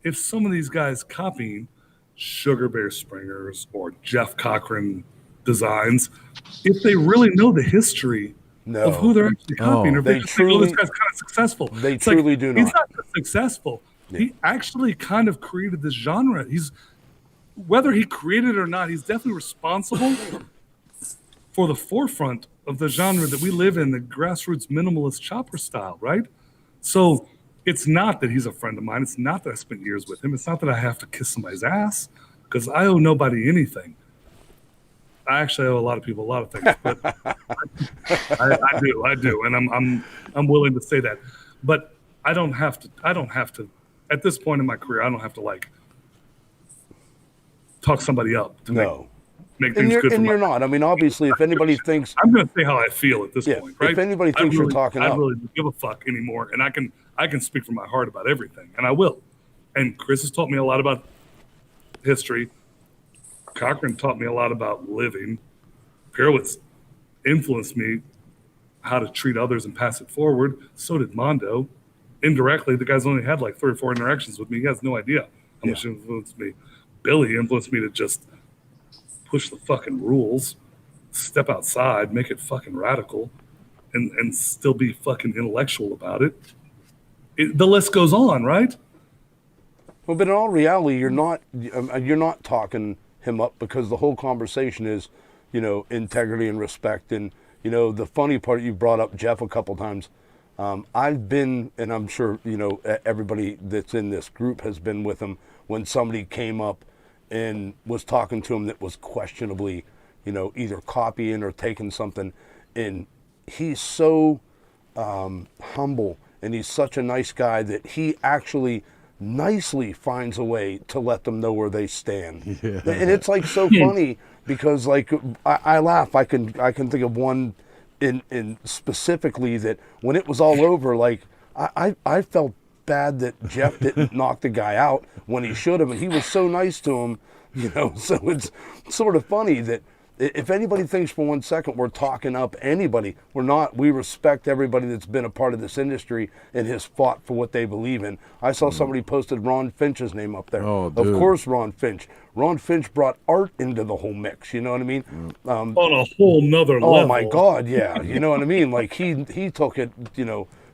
if some of these guys copying Sugar Bear Springers or Jeff Cochran designs if they really know the history of who they're actually copying. Or if they just think, this guy's kind of successful. They truly do not. He's not just successful. Yeah. He actually kind of created this genre. Whether he created it or not, he's definitely responsible for the forefront of the genre that we live in, the grassroots minimalist chopper style, right? So it's not that he's a friend of mine. It's not that I spent years with him. It's not that I have to kiss somebody's ass, because I owe nobody anything. I actually owe a lot of people a lot of things, but I do, and I'm willing to say that. But I don't have to. At this point in my career, I don't have to like talk somebody up to make things good. And you're not. I mean, obviously, if anybody thinks, I'm going to say how I feel at this point, right? If anybody thinks you're talking up, I really don't give a fuck anymore, and I can speak from my heart about everything, and I will. And Chris has taught me a lot about history. Cochran taught me a lot about living. Pirowitz influenced me how to treat others and pass it forward. So did Mondo. Indirectly, the guy's only had like 3 or 4 interactions with me. He has no idea how much influenced me. Billy influenced me to just push the fucking rules, step outside, make it fucking radical, and still be fucking intellectual about it. The list goes on, right? Well, but in all reality, you're not talking him up, because the whole conversation is, integrity and respect. And, the funny part, you brought up Jeff a couple times. I've been, and I'm sure, everybody that's in this group has been with him, when somebody came up and was talking to him that was questionably, either copying or taking something. And he's so humble, and he's such a nice guy that he actually nicely finds a way to let them know where they stand. Yeah. And it's like so funny, because like I laugh. I can think of one in specifically that when it was all over, like I felt bad that Jeff didn't knock the guy out when he should have, and he was so nice to him, so it's sort of funny that if anybody thinks for 1 second we're talking up anybody, we're not. We respect everybody that's been a part of this industry and has fought for what they believe in. I saw somebody posted Ron Finch's name up there. Oh, of dude. course, Ron Finch. Ron Finch brought art into the whole mix. You know what I mean? On a whole nother level. Oh my God, yeah. You know what I mean? Like he took it,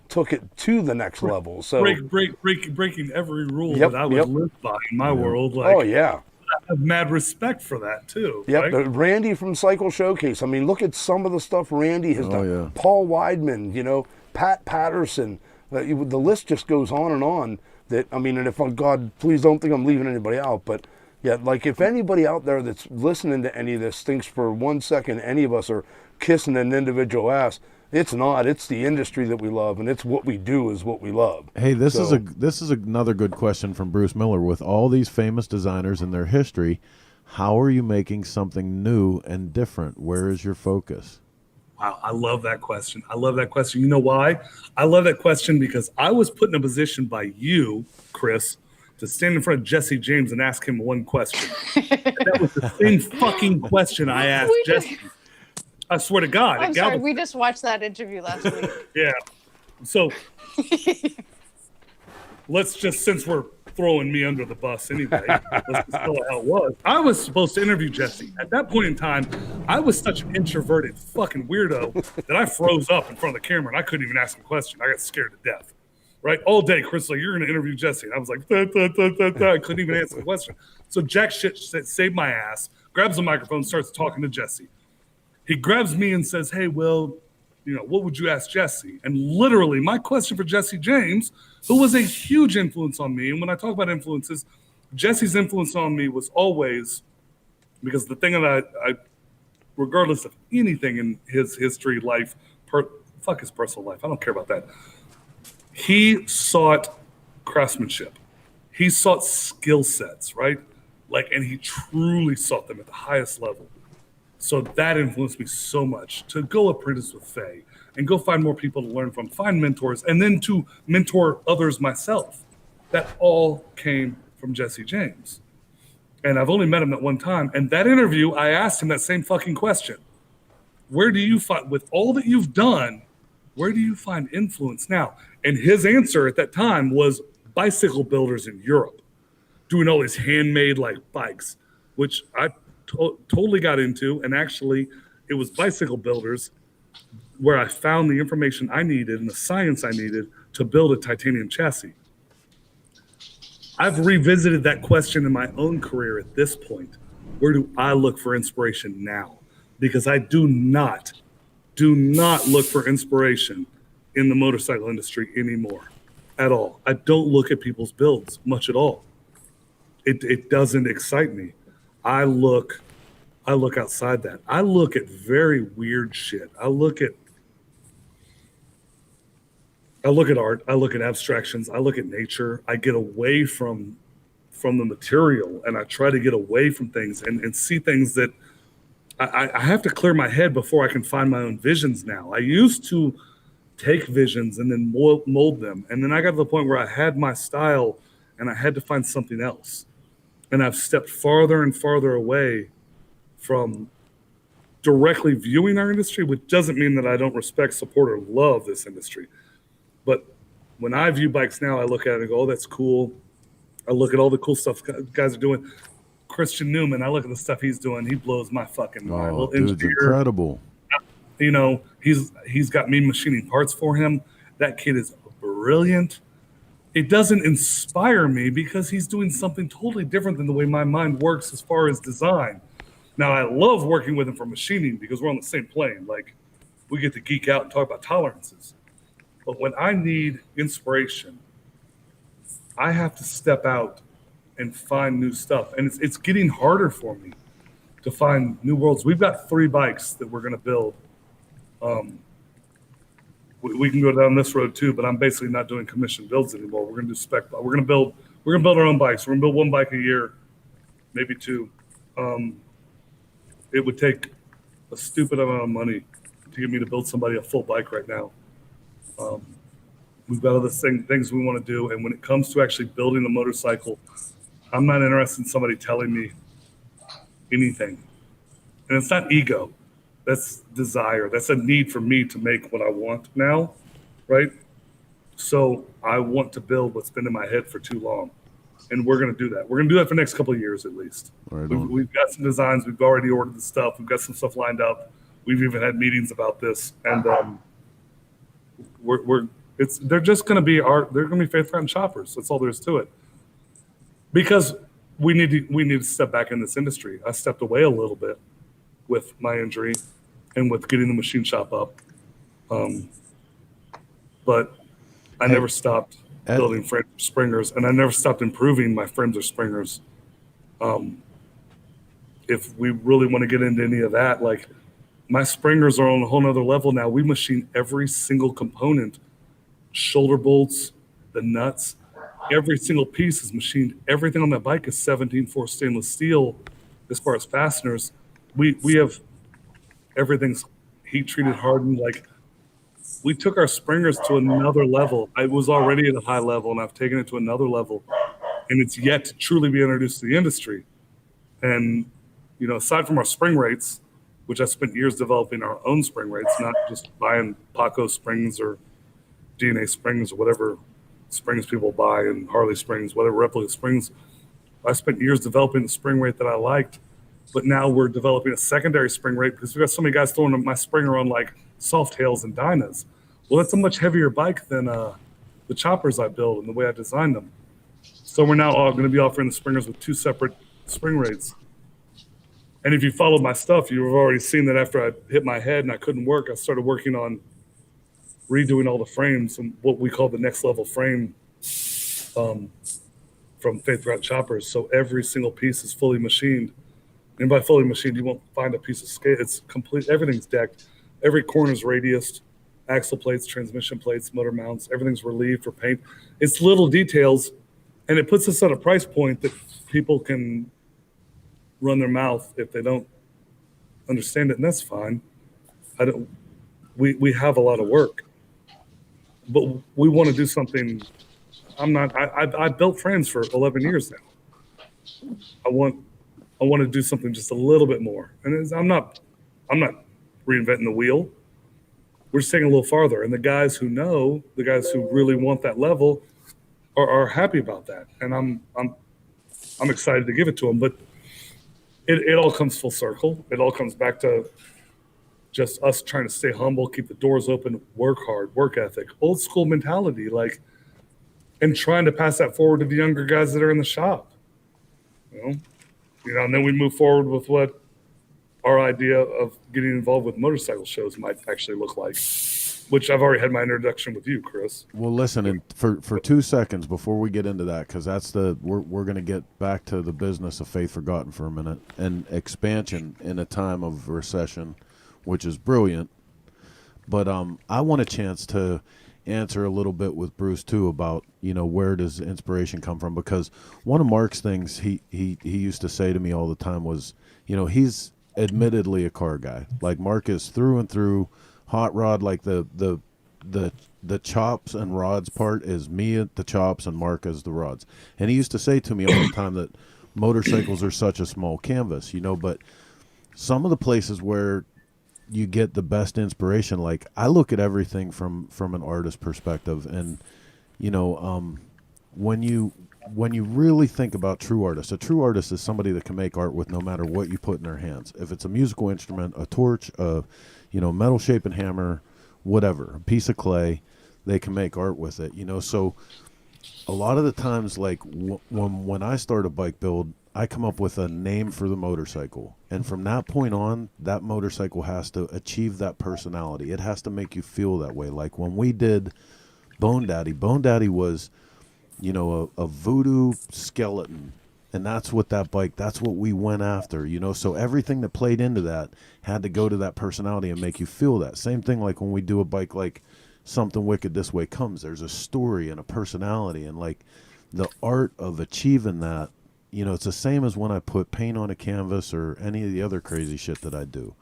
took it to the next level. So breaking every rule that I would live by in my world. Like, oh yeah. I have mad respect for that too. Yep, right? Randy from Cycle Showcase. I mean, look at some of the stuff Randy has done. Yeah. Paul Weidman, Pat Patterson. The list just goes on and on. That, I mean, and if God, please don't think I'm leaving anybody out, but yeah, like if anybody out there that's listening to any of this thinks for 1 second any of us are kissing an individual ass, it's not. It's the industry that we love, and it's what we do is what we love. Hey, this is another good question from Bruce Miller. With all these famous designers and their history, how are you making something new and different? Where is your focus? Wow, I love that question. You know why? I love that question because I was put in a position by you, Chris, to stand in front of Jesse James and ask him one question. And that was the same fucking question I asked Jesse. I swear to God. I'm sorry, we just watched that interview last week. Yeah. So let's just, since we're throwing me under the bus anyway, let's just tell it how it was. I was supposed to interview Jesse. At that point in time, I was such an introverted fucking weirdo that I froze up in front of the camera and I couldn't even ask him a question. I got scared to death. Right? All day, Chris was like, you're going to interview Jesse. And I was like, I couldn't even answer the question. So Jack shit saved my ass, grabs the microphone, starts talking to Jesse. He grabs me and says, hey, Will, what would you ask Jesse? And literally, my question for Jesse James, who was a huge influence on me, and when I talk about influences, Jesse's influence on me was always, because the thing that I regardless of anything in his history, life, fuck his personal life, I don't care about that. He sought craftsmanship. He sought skill sets, right? And he truly sought them at the highest level. So that influenced me so much to go apprentice with Faye and go find more people to learn from, find mentors, and then to mentor others myself. That all came from Jesse James. And I've only met him that one time. And that interview, I asked him that same fucking question. Where do you find, with all that you've done, where do you find influence now? And his answer at that time was bicycle builders in Europe, doing all these handmade bikes, which I totally got into, and actually it was bicycle builders where I found the information I needed and the science I needed to build a titanium chassis. I've revisited that question in my own career at this point. Where do I look for inspiration now? Because I do not look for inspiration in the motorcycle industry anymore at all. I don't look at people's builds much at all. It doesn't excite me. I look outside that. I look at very weird shit. I look at art. I look at abstractions. I look at nature. I get away from the material, and I try to get away from things and see things that I have to clear my head before I can find my own visions now. I used to take visions and then mold them. And then I got to the point where I had my style and I had to find something else. And I've stepped farther and farther away from directly viewing our industry, which doesn't mean that I don't respect, support, or love this industry. But when I view bikes now, I look at it and go, oh, that's cool. I look at all the cool stuff guys are doing. Christian Newman, I look at the stuff he's doing. He blows my fucking mind. Oh, dude's incredible. You know, he's got me machining parts for him. That kid is brilliant. It doesn't inspire me because he's doing something totally different than the way my mind works as far as design. Now, I love working with him for machining because we're on the same plane. Like, we get to geek out and talk about tolerances. But when I need inspiration, I have to step out and find new stuff. And it's getting harder for me to find new worlds. We've got 3 bikes that we're going to build. We can go down this road too, but I'm basically not doing commission builds anymore. We're going to do spec. We're going to build our own bikes. We're going to build 1 bike a year, maybe 2. It would take a stupid amount of money to get me to build somebody a full bike right now. We've got other things we want to do. And when it comes to actually building a motorcycle, I'm not interested in somebody telling me anything. And it's not ego. That's desire. That's a need for me to make what I want now, right? So I want to build what's been in my head for too long. And we're going to do that. We're going to do that for the next couple of years at least. Right, we've got some designs. We've already ordered the stuff. We've got some stuff lined up. We've even had meetings about this. And they're just going to be they're going to be Faith Fountain shoppers. That's all there is to it. Because we need to step back in this industry. I stepped away a little bit with my injury and with getting the machine shop up. But I never stopped building frames or springers, and I never stopped improving my frames or springers. If we really want to get into any of that, like my springers are on a whole nother level now. We machine every single component, shoulder bolts, the nuts, every single piece is machined. Everything on that bike is 17-4 stainless steel. As far as fasteners, we have everything's heat treated, hardened. Like we took our springers to another level. I was already at a high level, and I've taken it to another level, and it's yet to truly be introduced to the industry. And you know, aside from our spring rates, which I spent years developing our own spring rates, not just buying Paco springs or DNA springs or whatever springs people buy, and Harley springs, whatever replica springs. I spent years developing the spring rate that I liked, but now we're developing a secondary spring rate because we've got so many guys throwing my springer on like Softails and Dynas. Well, that's a much heavier bike than the choppers I build and the way I designed them. So we're now going to be offering the springers with 2 separate spring rates. And if you followed my stuff, you've already seen that after I hit my head and I couldn't work, I started working on redoing all the frames and what we call the next level frame from Faith Fountain Choppers. So every single piece is fully machined. And by fully machined, you won't find a piece of scale. It's complete. Everything's decked. Every corner's radiused. Axle plates, transmission plates, motor mounts. Everything's relieved for paint. It's little details, and it puts us at a price point that people can run their mouth if they don't understand it, and that's fine. We have a lot of work, but we want to do something. I built frames for 11 years now. I want to do something just a little bit more, and I'm not reinventing the wheel. We're just taking a little farther, and the guys who really want that level are happy about that, and I'm excited to give it to them. But it all comes full circle. It all comes back to just us trying to stay humble, keep the doors open, work hard, work ethic, old school mentality, like, and trying to pass that forward to the younger guys that are in the shop. You know, and then we move forward with what our idea of getting involved with motorcycle shows might actually look like, which I've already had my introduction with you, Chris. Well, listen, and for 2 seconds before we get into that, because that's we're going to get back to the business of Faith Forgotten for a minute and expansion in a time of recession, which is brilliant. But I want a chance to answer a little bit with Bruce too about, you know, where does inspiration come from? Because one of Mark's things he used to say to me all the time was, you know, he's admittedly a car guy. Like Mark is through and through hot rod. Like the chops and rods part is me at the chops and Mark as the rods. And he used to say to me all the time that motorcycles are such a small canvas, you know, but some of the places where you get the best inspiration, like I look at everything from an artist perspective, and you know, when you really think about true artists, a true artist is somebody that can make art with no matter what you put in their hands. If it's a musical instrument, a torch, a metal shaping hammer, whatever, a piece of clay, they can make art with it, you know. So a lot of the times, like when I start a bike build, I come up with a name for the motorcycle. And from that point on, that motorcycle has to achieve that personality. It has to make you feel that way. Like when we did Bone Daddy was, you know, a voodoo skeleton. And that's what that's what we went after, you know. So everything that played into that had to go to that personality and make you feel that. Same thing like when we do a bike like Something Wicked This Way Comes. There's a story and a personality, and like the art of achieving that. You know, it's the same as when I put paint on a canvas or any of the other crazy shit that I do.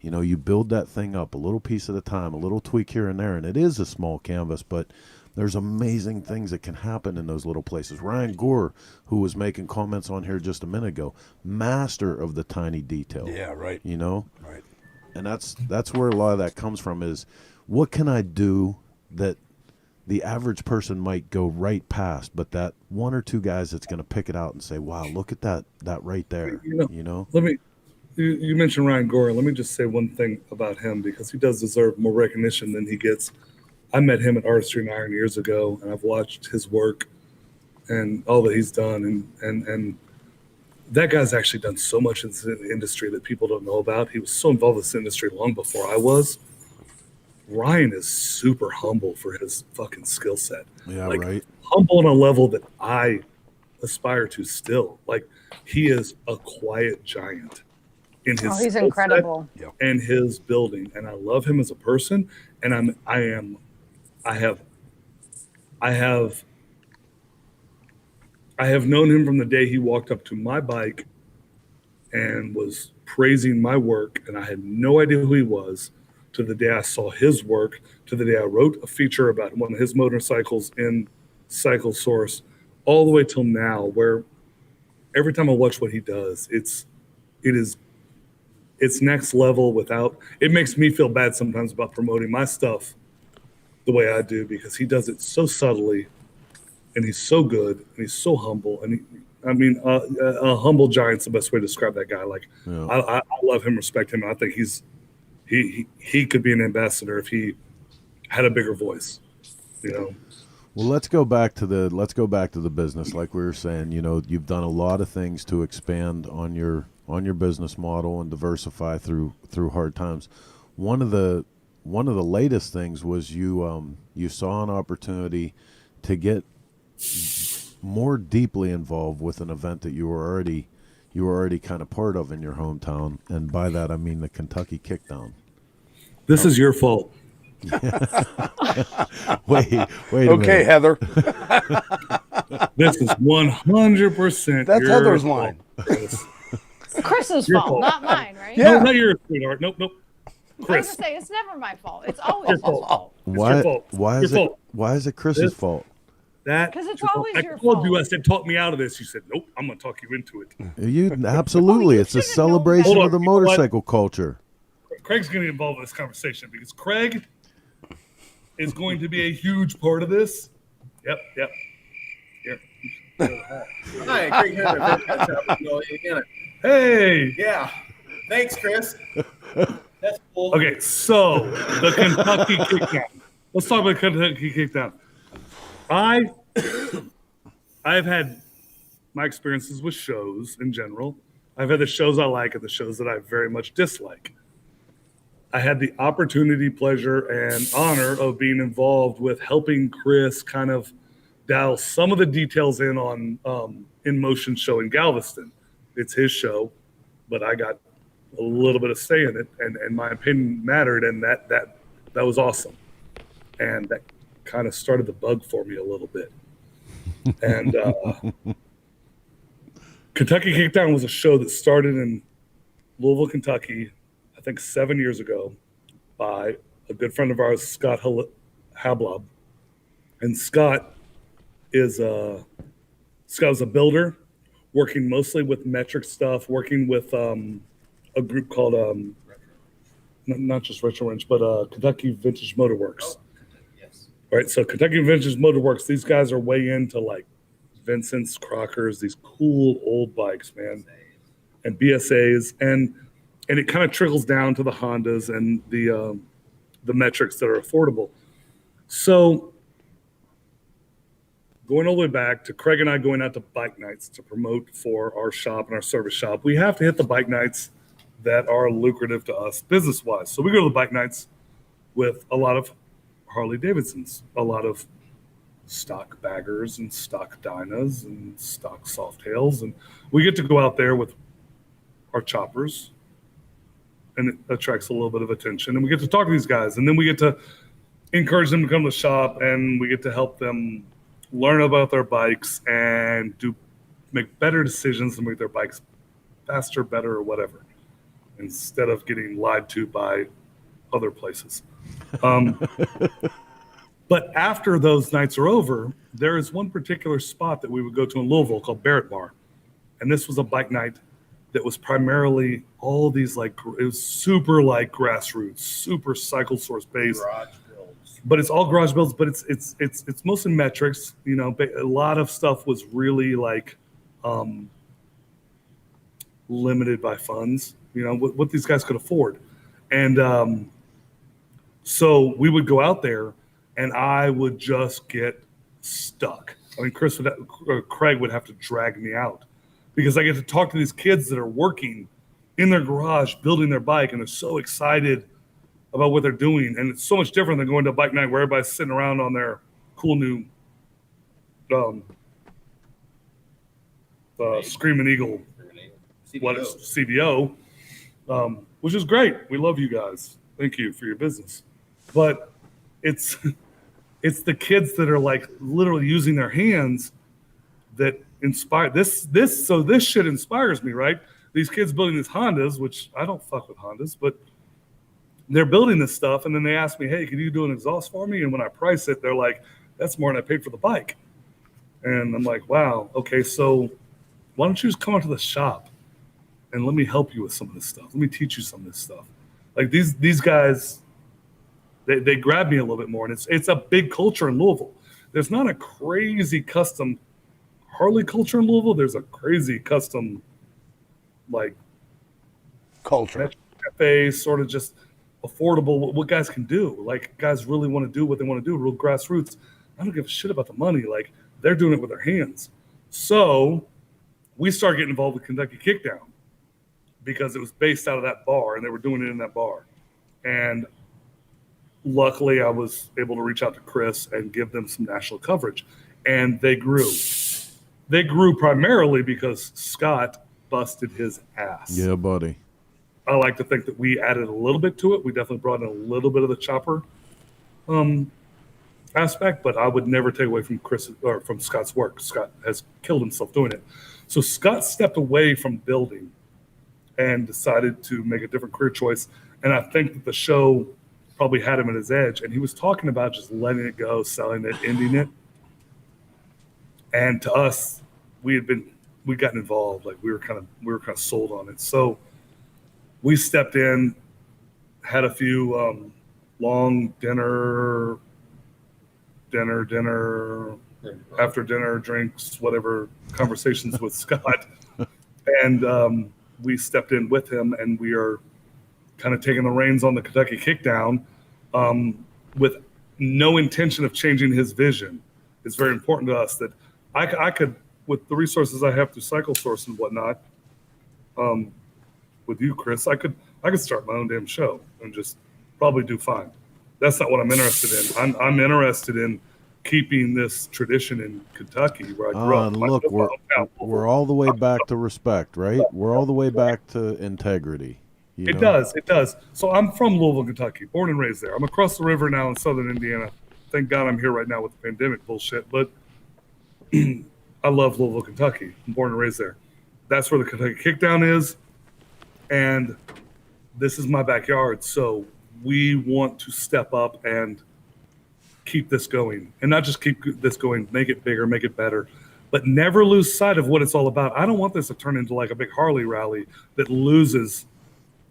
You know, you build that thing up a little piece at a time, a little tweak here and there, and it is a small canvas, but there's amazing things that can happen in those little places. Ryan Gore, who was making comments on here just a minute ago, master of the tiny detail. Yeah, right. You know? Right. And that's where a lot of that comes from is, what can I do that the average person might go right past, but that one or two guys that's going to pick it out and say, wow, look at that right there, you know? You mentioned Ryan Gore. Let me just say one thing about him, because he does deserve more recognition than he gets. I met him at Artistry and Iron years ago, and I've watched his work and all that he's done. And that guy's actually done so much in this industry that people don't know about. He was so involved in this industry long before I was. Ryan is super humble for his fucking skill set. Yeah, like, right. Humble on a level that I aspire to still. Like, he is a quiet giant in his he's skill incredible. set and his building. And I love him as a person. And I have known him from the day he walked up to my bike and was praising my work, and I had no idea who he was, to the day I saw his work, to the day I wrote a feature about one of his motorcycles in Cycle Source, all the way till now, where every time I watch what he does, it's next level. Without, it makes me feel bad sometimes about promoting my stuff the way I do, because he does it so subtly, and he's so good, and he's so humble, and a humble giant's the best way to describe that guy. Like, yeah. I love him, respect him, and I think he could be an ambassador if he had a bigger voice, you know. Well, let's go back to the business. Like we were saying, you know, you've done a lot of things to expand on your business model and diversify through hard times. One of the latest things was you saw an opportunity to get more deeply involved with an event that you were already kind of part of in your hometown, and by that I mean the Kentucky Kickdown. This is your fault. wait a minute. Okay, Heather. This is 100%. That's Heather's line. Chris's fault, not mine, right? Yeah. No, not yours, sweetheart. Nope. I was Chris. gonna say, it's never my fault. It's always his fault. Why is it Chris's fault? Because it's always your fault. fault. I said, talk me out of this. You said, nope, I'm going to talk you into it. You absolutely. It's a celebration of the motorcycle culture. Craig's going to get involved in this conversation because Craig is going to be a huge part of this. Yep. Here. Hi, Craig Henry. Hey. Yeah. Thanks, Chris. That's cool. Okay, so the Kentucky Kickdown. Let's talk about Kentucky Kickdown. I've had my experiences with shows in general. I've had the shows I like and the shows that I very much dislike. I had the opportunity, pleasure, and honor of being involved with helping Chris kind of dial some of the details in on In Motion show in Galveston. It's his show, but I got a little bit of say in it, and my opinion mattered, and that was awesome. And that kind of started the bug for me a little bit. And Kentucky Kickdown was a show that started in Louisville, Kentucky, I think 7 years ago, by a good friend of ours, Scott Hablob. And Scott is a builder, working mostly with metric stuff, working with a group called not just Retro Wrench, but Kentucky Vintage Motor Works. Yes. Right, so Kentucky Vintage Motor Works, these guys are way into like Vincent's, Crockers, these cool old bikes, man, and BSAs, and it kind of trickles down to the Hondas and the metrics that are affordable. So going all the way back to Craig and I going out to bike nights to promote for our shop and our service shop, we have to hit the bike nights that are lucrative to us business-wise. So we go to the bike nights with a lot of Harley Davidsons, a lot of stock baggers and stock Dynas and stock Softails, and we get to go out there with our choppers, and it attracts a little bit of attention, and we get to talk to these guys, and then we get to encourage them to come to the shop, and we get to help them learn about their bikes and make better decisions and make their bikes faster, better, or whatever, instead of getting lied to by other places. But after those nights are over, there is one particular spot that we would go to in Louisville called Barrett Bar. And this was a bike night that was primarily all these it was super like grassroots, super cycle source based. Garage builds. But it's all garage builds, but it's mostly metrics. You know, a lot of stuff was really like limited by funds, you know, what these guys could afford. And so we would go out there and I would just get stuck. I mean, Craig would have to drag me out because I get to talk to these kids that are working in their garage, building their bike, and they're so excited about what they're doing. And it's so much different than going to a bike night where everybody's sitting around on their cool new Screaming Eagle, CVO, which is great. We love you guys. Thank you for your business. But it's the kids that are like literally using their hands that inspire this. So this shit inspires me, right? These kids building these Hondas, which I don't fuck with Hondas, but they're building this stuff. And then they ask me, hey, can you do an exhaust for me? And when I price it, they're like, that's more than I paid for the bike. And I'm like, wow, okay, so why don't you just come out to the shop and let me help you with some of this stuff. Let me teach you some of this stuff. Like these guys, they grab me a little bit more, and it's a big culture in Louisville. There's not a crazy custom Harley culture in Louisville. There's a crazy custom like culture, cafe, sort of just affordable. What guys can do, like guys really want to do what they want to do, real grassroots. I don't give a shit about the money. Like they're doing it with their hands. So we started getting involved with Kentucky Kickdown because it was based out of that bar, and they were doing it in that bar. And luckily, I was able to reach out to Chris and give them some national coverage, and they grew. They grew primarily because Scott busted his ass. Yeah, buddy. I like to think that we added a little bit to it. We definitely brought in a little bit of the chopper aspect, but I would never take away from Chris or from Scott's work. Scott has killed himself doing it. So Scott stepped away from building and decided to make a different career choice. And I think that the show probably had him at his edge, and he was talking about just letting it go, selling it, ending it. And to us, we'd gotten involved, like we were kind of sold on it. So we stepped in, had a few long dinner, after dinner drinks, whatever conversations with Scott, and we stepped in with him, and we are kind of taking the reins on the Kentucky Kickdown with no intention of changing his vision. It's very important to us that I could, with the resources I have through Cycle Source and whatnot, with you, Chris, I could start my own damn show and just probably do fine. That's not what I'm interested in. I'm interested in keeping this tradition in Kentucky where I grew up. Look, we're all the way back to respect, right? We're all the way back to integrity. It does. So I'm from Louisville, Kentucky, born and raised there. I'm across the river now in southern Indiana. Thank God I'm here right now with the pandemic bullshit, but I love Louisville, Kentucky. I'm born and raised there. That's where the Kentucky Kickdown is, and this is my backyard. So we want to step up and keep this going, and not just keep this going, make it bigger, make it better, but never lose sight of what it's all about. I don't want this to turn into like a big Harley rally that loses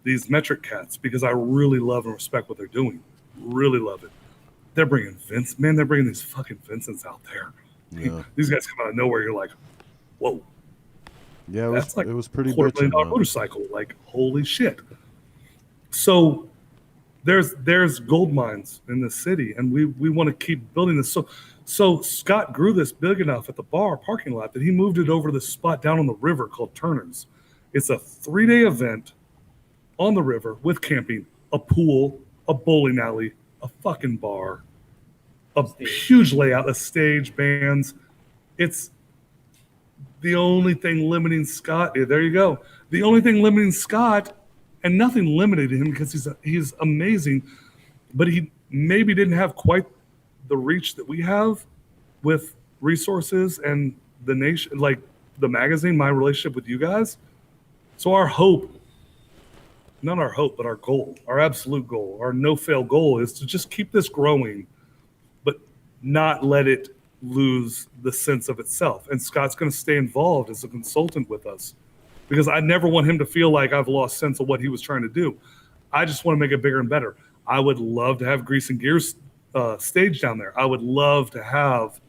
these metric cats, because I really love and respect what they're doing. Really love it. They're bringing Vince, man. They're bringing these fucking Vincents out there. Yeah. These guys come out of nowhere. You're like, whoa. Yeah, it was pretty $250 million motorcycle. Like, holy shit. So there's gold mines in this city, and we want to keep building this. So Scott grew this big enough at the bar parking lot that he moved it over to this spot down on the river called Turner's. It's a 3-day event on the river with camping, a pool, a bowling alley, a fucking bar, a huge layout, a stage, bands. It's the only thing limiting Scott. There you go. The only thing limiting Scott, and nothing limited him because he's amazing, but he maybe didn't have quite the reach that we have with resources and the nation, like the magazine, my relationship with you guys. So our hope, not our hope, but our goal, our absolute goal, our no-fail goal is to just keep this growing, but not let it lose the sense of itself. And Scott's going to stay involved as a consultant with us, because I never want him to feel like I've lost sense of what he was trying to do. I just want to make it bigger and better. I would love to have Grease and Gears stage down there. I would love to have,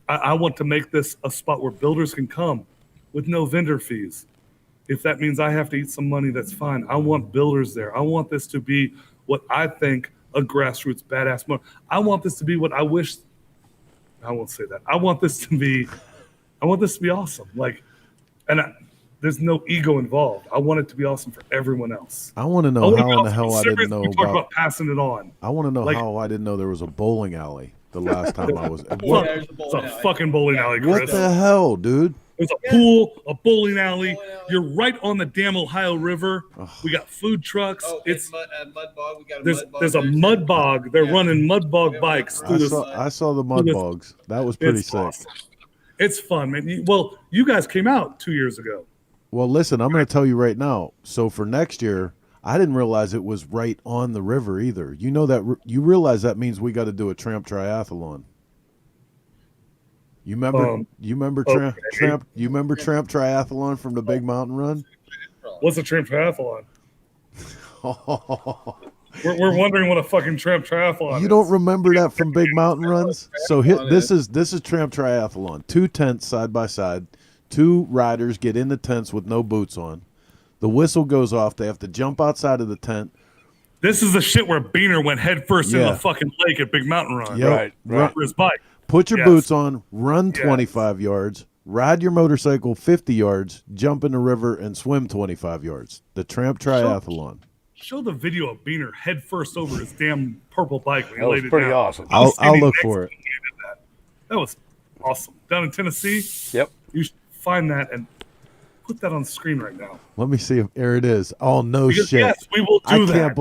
I want to make this a spot where builders can come with no vendor fees. If that means I have to eat some money, that's fine. I want builders there. I want this to be what I think a grassroots badass motor. I want this to be what I wish. I won't say that. I want this to be awesome. Like, and there's no ego involved. I want it to be awesome for everyone else. I want to know how in the hell I didn't know about passing it on. I want to know how I didn't know there was a bowling alley the last time I was. It's a fucking bowling alley, Chris. What the hell, dude? There's a pool, a bowling alley. You're right on the damn Ohio River. We got food trucks. It's mud bog. We got there's a mud bog. They're running mud bog bikes through this. I saw the mud bogs. That was pretty sick. Awesome. It's fun, man. You guys came out 2 years ago. Well, listen, I'm going to tell you right now. So for next year, I didn't realize it was right on the river either. You know that you realize that means we got to do a tramp triathlon. You remember tramp triathlon from the Big Mountain Run? What's a tramp triathlon? We're wondering what a fucking tramp triathlon is. You don't remember that from Big Mountain Runs? So this is tramp triathlon. 2 tents side by side. 2 riders get in the tents with no boots on. The whistle goes off. They have to jump outside of the tent. This is the shit where Beaner went headfirst in the fucking lake at Big Mountain Run. Yep. Right. For his bike. Put your boots on, run 25 yards, ride your motorcycle 50 yards, jump in the river, and swim 25 yards. The tramp triathlon. Show the video of Beaner headfirst over his damn purple bike when he laid it down. That was pretty awesome. I'll look for it. That was awesome. Down in Tennessee? Yep. You should find that and put that on the screen right now. Let me see if there it is. Oh, no shit. Yes, we will do that.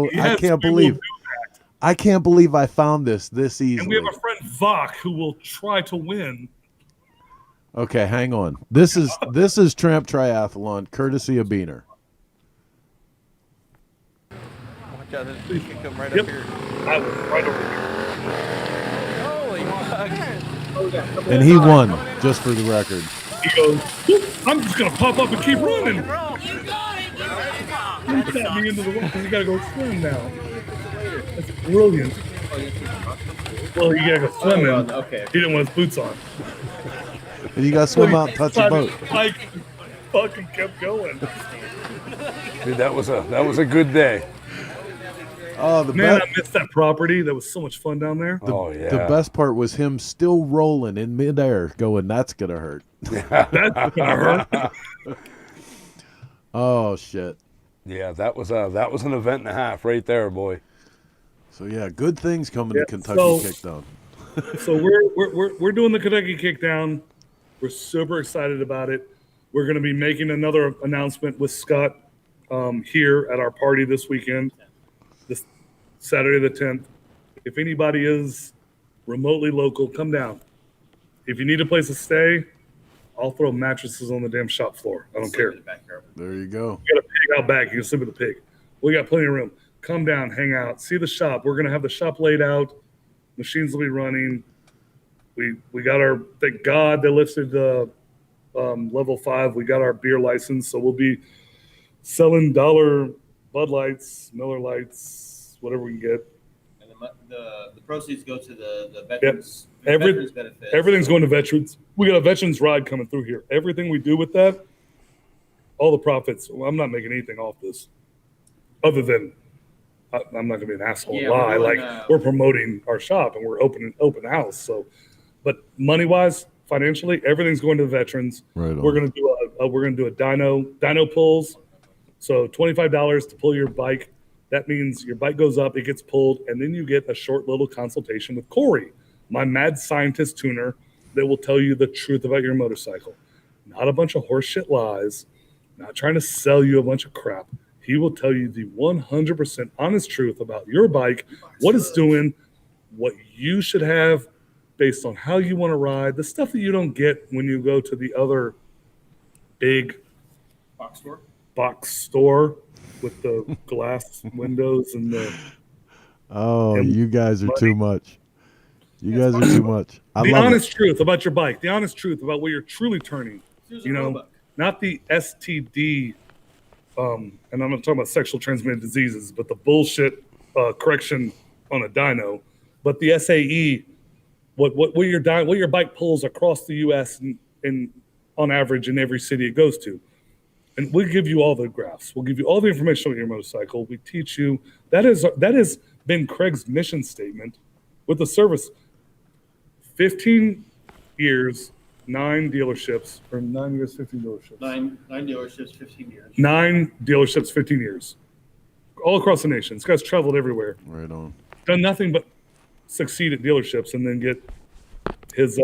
I can't believe I found this easily. And we have a friend, Vach, who will try to win. Okay, hang on. This is Tramp Triathlon, courtesy of Beaner. Watch out, this can come right up here. I was right over here. Holy fuck. And he won, just for the record. He goes, I'm just going to pop up and keep running. You got it. He got me into the water because you got to go swim now. That's brilliant. Well, you got to go swimming. Okay. He didn't want his boots on. And you got to swim out and touch the boat. Like, fucking kept going. Dude, that was a good day. Oh, Man, I missed that property. That was so much fun down there. Oh yeah. The best part was him still rolling in midair, going, "That's gonna hurt." That's gonna hurt. Oh shit. Yeah, that was an event and a half right there, boy. So yeah, good things coming Yeah, to Kentucky so- Kickdown. So we're doing the Kentucky Kickdown. We're super excited about it. We're going to be making another announcement with Scott here at our party this weekend, this Saturday the 10th. If anybody is remotely local, come down. If you need a place to stay, I'll throw mattresses on the damn shop floor. I don't care. There you go. We got a pig out back. You can sleep with the pig. We got plenty of room. Come down, hang out, see the shop. We're going to have the shop laid out. Machines will be running. We got our, thank God they lifted level 5. We got our beer license, so we'll be selling dollar Bud Lights, Miller Lights, whatever we can get. And the proceeds go to the veterans, Yep. veterans benefits. Everything's going to veterans. We got a veterans ride coming through here. Everything we do with that, all the profits. Well, I'm not making anything off this, other than I'm not gonna be an asshole and Yeah, lie. we're doing, Like we're promoting our shop and we're open house. So, but money wise, financially, everything's going to the veterans. Right on. We're gonna do a dyno pulls. So $25 to pull your bike. That means your bike goes up, it gets pulled, and then you get a short little consultation with Corey, my mad scientist tuner, that will tell you the truth about your motorcycle. Not a bunch of horseshit lies, not trying to sell you a bunch of crap. He will tell you the 100% honest truth about your bike, what it's doing, what you should have based on how you want to ride, the stuff that you don't get when you go to the other big box store with the glass windows and the. Oh, And you guys are money. too much. You guys are too much. I The love honest it. truth about your bike, the honest truth about what you're truly turning, you know, not the STD, and I'm not talking about sexual transmitted diseases, but the bullshit correction on a dyno, but the SAE, what your bike pulls across the U.S. and on average in every city it goes to. And we'll give you all the graphs. We'll give you all the information on your motorcycle. We teach you. That has been Craig's mission statement with the service. 15 years, 9 dealerships, or 9 years, 15 dealerships. Nine dealerships, 15 years. 9 dealerships, 15 years. All across the nation. This guy's traveled everywhere. Right on. Done nothing but succeed at dealerships and then get his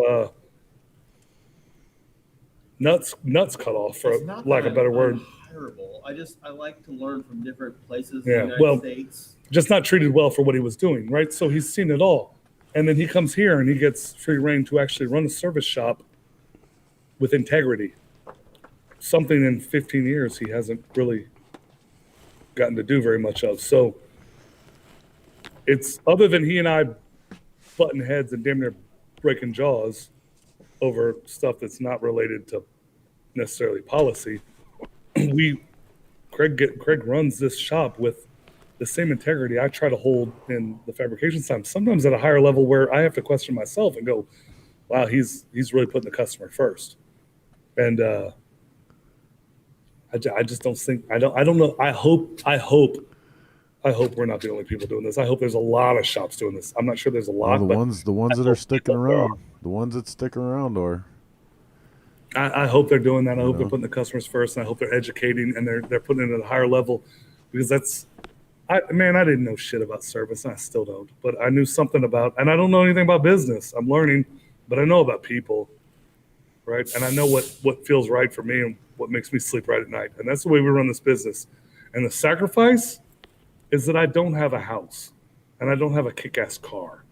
nuts cut off, for It's not lack that of a better I'm word. Terrible. I like to learn from different places Yeah, in the well- United States. Just not treated well for what he was doing, right? So he's seen it all. And then he comes here and he gets free reign to actually run a service shop with integrity. Something in 15 years he hasn't really gotten to do very much of. So it's, other than he and I butting heads and damn near breaking jaws over stuff that's not related to necessarily policy, Craig runs this shop with the same integrity I try to hold in the fabrication side, sometimes at a higher level where I have to question myself and go, wow, he's really putting the customer first. And I just don't think, I don't know. I hope we're not the only people doing this. I hope there's a lot of shops doing this. I'm not sure there's a lot, Well, but the ones that are sticking around, the ones that stick around are. I hope they're doing that. I hope know. they're putting the customers first, and I hope they're educating and they're putting it at a higher level, because I didn't know shit about service, and I still don't. But I knew something about, and I don't know anything about business. I'm learning, but I know about people, right? And I know what feels right for me and what makes me sleep right at night. And that's the way we run this business. And the sacrifice is that I don't have a house, and I don't have a kick-ass car.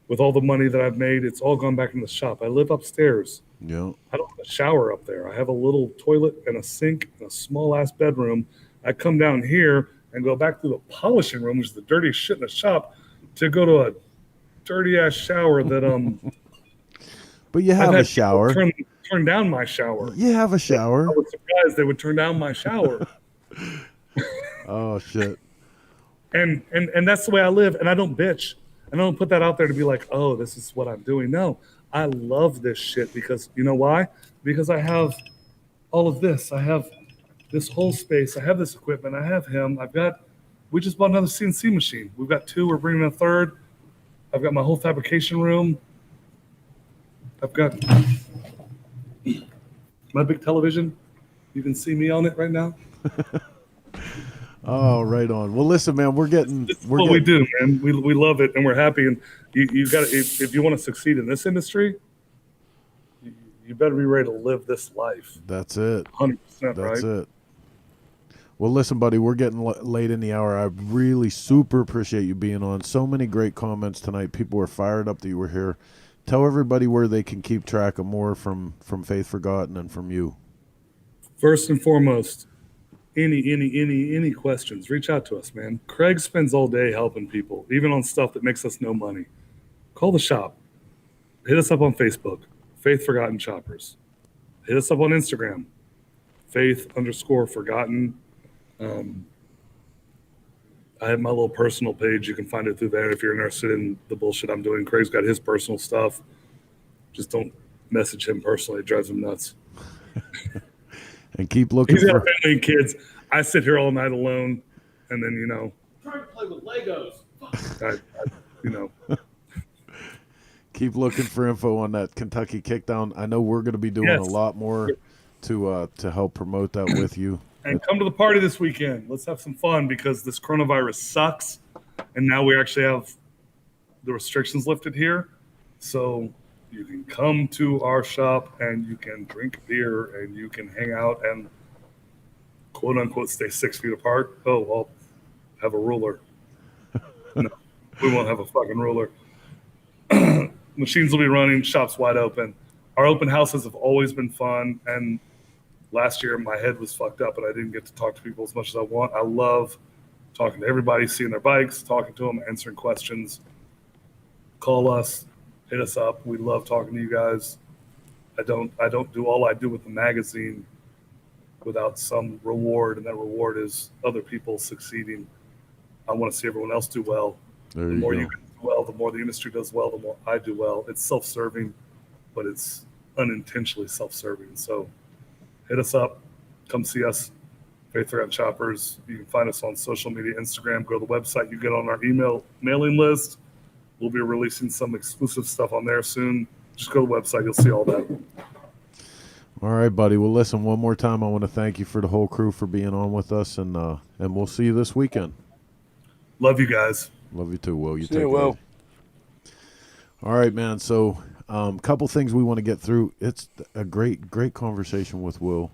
With all the money that I've made, it's all gone back in the shop. I live upstairs. Yeah. I don't have a shower up there. I have a little toilet and a sink and a small ass bedroom. I come down here and go back to the polishing room, which is the dirtiest shit in the shop, to go to a dirty ass shower that But you have I've a had shower. people turn down my shower. You have a shower. I was surprised they would turn down my shower. Oh shit. And that's the way I live, and I don't bitch. And I don't put that out there to be like, oh, this is what I'm doing. No, I love this shit because, you know why? Because I have all of this. I have this whole space. I have this equipment. I have him. We just bought another CNC machine. We've got 2. We're bringing a 3rd. I've got my whole fabrication room. I've got my big television. You can see me on it right now. Oh, right on. Well, listen, man, we do, man. We love it and we're happy. And you got if you want to succeed in this industry, you better be ready to live this life. That's it. 100%, That's right? it. Well, listen, buddy, we're getting late in the hour. I really super appreciate you being on. So many great comments tonight. People were fired up that you were here. Tell everybody where they can keep track of more from Faith Forgotten and from you. First and foremost, any questions, reach out to us, man. Craig spends all day helping people, even on stuff that makes us no money. Call the shop. Hit us up on Facebook, Faith Forgotten Choppers. Hit us up on Instagram, Faith_Forgotten. I have my little personal page. You can find it through there if you're interested in the bullshit I'm doing. Craig's got his personal stuff. Just don't message him personally. It drives him nuts. And keep looking He's got a family and kids. I sit here all night alone, and then, Trying to play with Legos. Keep looking for info on that Kentucky Kickdown. I know we're going to be doing a lot more to help promote that with you. And come to the party this weekend. Let's have some fun because this coronavirus sucks. And now we actually have the restrictions lifted here. So you can come to our shop and you can drink beer and you can hang out and quote unquote stay 6 feet apart. Oh, well, have a ruler. No, we won't have a fucking ruler. Machines will be running, shop's wide open. Our open houses have always been fun. And last year, my head was fucked up, and I didn't get to talk to people as much as I want. I love talking to everybody, seeing their bikes, talking to them, answering questions. Call us, hit us up. We love talking to you guys. I don't do all I do with the magazine without some reward, and that reward is other people succeeding. I want to see everyone else do well. The more you do well, the more the industry does well, the more I do well. It's self-serving, but it's unintentionally self-serving. So hit us up. Come see us. Faith Forgotten Choppers. You can find us on social media, Instagram. Go to the website. You get on our email mailing list. We'll be releasing some exclusive stuff on there soon. Just go to the website. You'll see all that. All right, buddy. Well, listen, one more time, I want to thank you for the whole crew for being on with us, and we'll see you this weekend. Love you guys. Love you too, Will. See you, Will. All right, man. So couple things we want to get through. It's a great conversation with Will.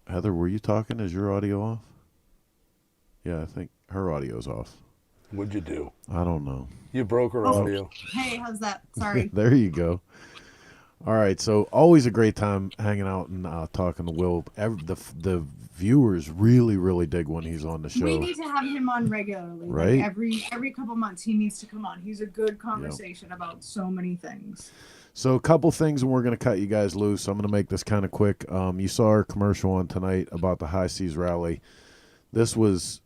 Heather, were you talking? Is your audio off? Yeah, I think her audio's off. What'd you do? I don't know. You broke her audio. Hey, how's that? Sorry. There you go. All right, so always a great time hanging out and talking to Will. The viewers really dig when he's on the show. We need to have him on regularly. Right? Like every couple months, he needs to come on. He's a good conversation about so many things. So a couple things, and we're going to cut you guys loose. I'm going to make this kind of quick. You saw our commercial on tonight about the High Seas Rally. This was,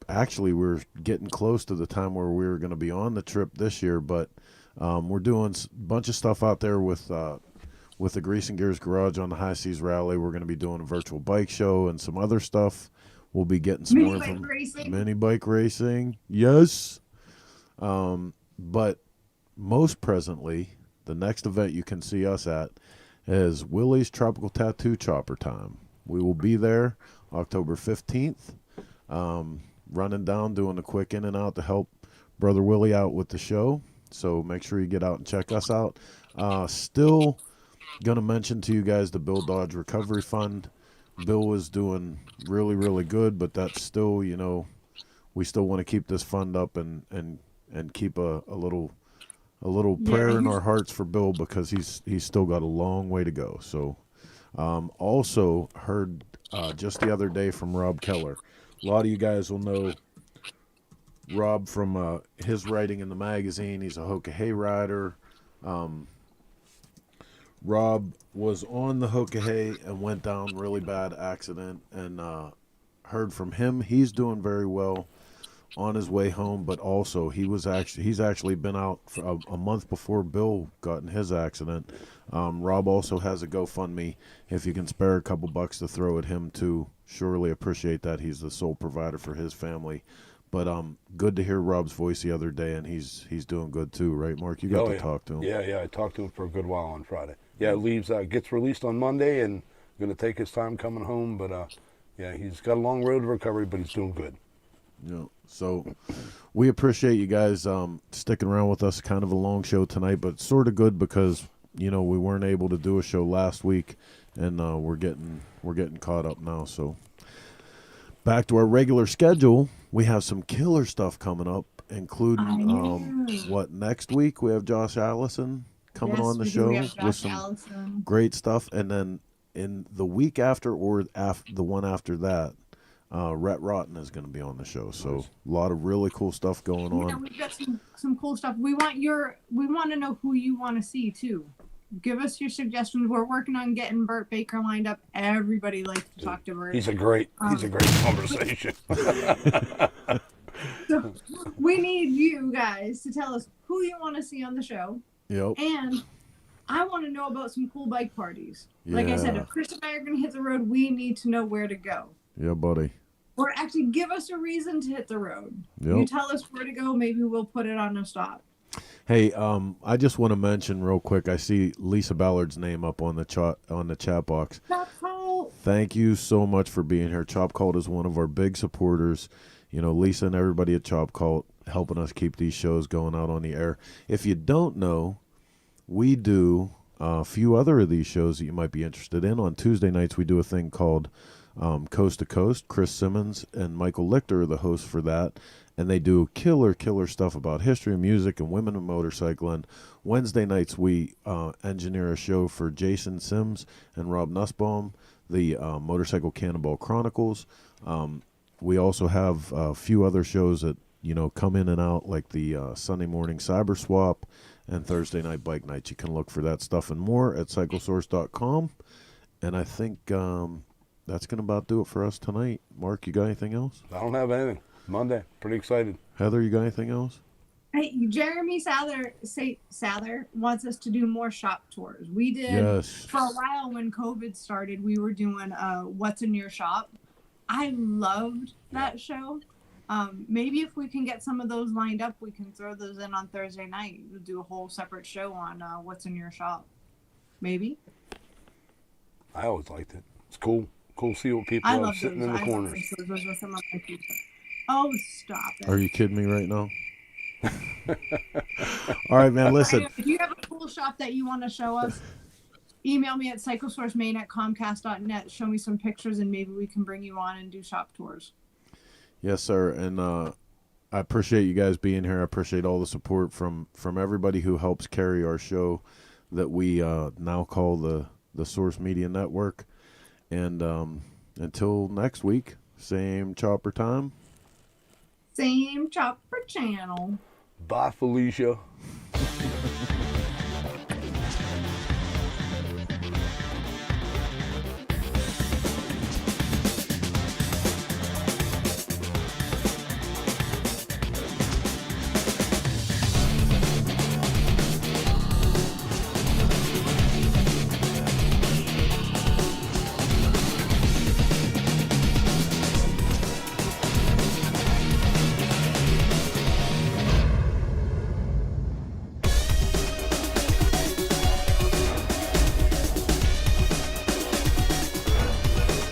actually we're getting close to the time where we were going to be on the trip this year, but we're doing a bunch of stuff out there with the Grease and Gears Garage on the High Seas Rally. We're going to be doing a virtual bike show and some other stuff. We'll be getting some more mini bike racing. Yes. But most presently, the next event you can see us at is Willie's Tropical Tattoo Chopper Time. We will be there October 15th, running down, doing a quick in and out to help Brother Willie out with the show. So make sure you get out and check us out. Still going to mention to you guys the Bill Dodge Recovery Fund. Bill was doing really good, but that's still, we still want to keep this fund up and keep a little prayer in our hearts for Bill, because he's still got a long way to go. So also heard just the other day from Rob Keller. A lot of you guys will know Rob from his writing in the magazine. He's a Hoka Hay rider. Rob was on the Hoka Hay and went down really bad accident, and heard from him. He's doing very well on his way home, but also he's actually been out for a month before Bill got in his accident, Rob also has a GoFundMe. If you can spare a couple bucks to throw at him too, surely appreciate that. He's the sole provider for his family. But good to hear Rob's voice the other day, and he's doing good too, right, Mark? You got to talk to him. Yeah, I talked to him for a good while on Friday. Yeah, leaves gets released on Monday, and going to take his time coming home. But yeah, he's got a long road to recovery, but he's doing good. Yeah. So we appreciate you guys sticking around with us. Kind of a long show tonight, but sort of good because we weren't able to do a show last week, and we're getting caught up now. So back to our regular schedule. We have some killer stuff coming up, including next week we have Josh Allison coming on the show with some great stuff, and then in the week after or the one after that, Rhett Rotten is going to be on the show. So a lot of really cool stuff going on. Yeah, we've got some cool stuff. We want to know who you want to see too. Give us your suggestions. We're working on getting Burt Baker lined up. Everybody likes to talk to Burt. He's a great conversation. So we need you guys to tell us who you want to see on the show. Yep. And I want to know about some cool bike parties. Like I said, if Chris and I are going to hit the road, we need to know where to go. Yeah, buddy. Or actually give us a reason to hit the road. Yep. You tell us where to go, maybe we'll put it on a stop. Hey, I just want to mention real quick. I see Lisa Ballard's name up on the chat box. Chop Cult. Thank you so much for being here. Chop Cult is one of our big supporters. Lisa and everybody at Chop Cult helping us keep these shows going out on the air. If you don't know, we do a few other of these shows that you might be interested in. On Tuesday nights, we do a thing called Coast to Coast. Chris Simmons and Michael Lichter are the hosts for that. And they do killer stuff about history and music and women and motorcycling. Wednesday nights, we engineer a show for Jason Sims and Rob Nussbaum, the Motorcycle Cannonball Chronicles. We also have a few other shows that, come in and out, like the Sunday morning Cyber Swap and Thursday night Bike Nights. You can look for that stuff and more at cyclesource.com. And I think that's going to about do it for us tonight. Mark, you got anything else? I don't have anything. Monday. Pretty excited. Heather, you got anything else? Hey, Jeremy Sather wants us to do more shop tours. We did for a while when COVID started. We were doing What's in Your Shop. I loved that show. Maybe if we can get some of those lined up, we can throw those in on Thursday night. We'll do a whole separate show on What's in Your Shop. Maybe. I always liked it. It's cool. Cool to see what people are sitting in the corners. Those were some of my favorites. Oh, stop it. Are you kidding me right now? All right, man, listen. If you have a cool shop that you want to show us, email me at cyclesourcemain@comcast.net. Show me some pictures, and maybe we can bring you on and do shop tours. Yes, sir. And I appreciate you guys being here. I appreciate all the support from everybody who helps carry our show that we now call the Source Media Network. And until next week, same chopper time. Same chopper channel. Bye, Felicia.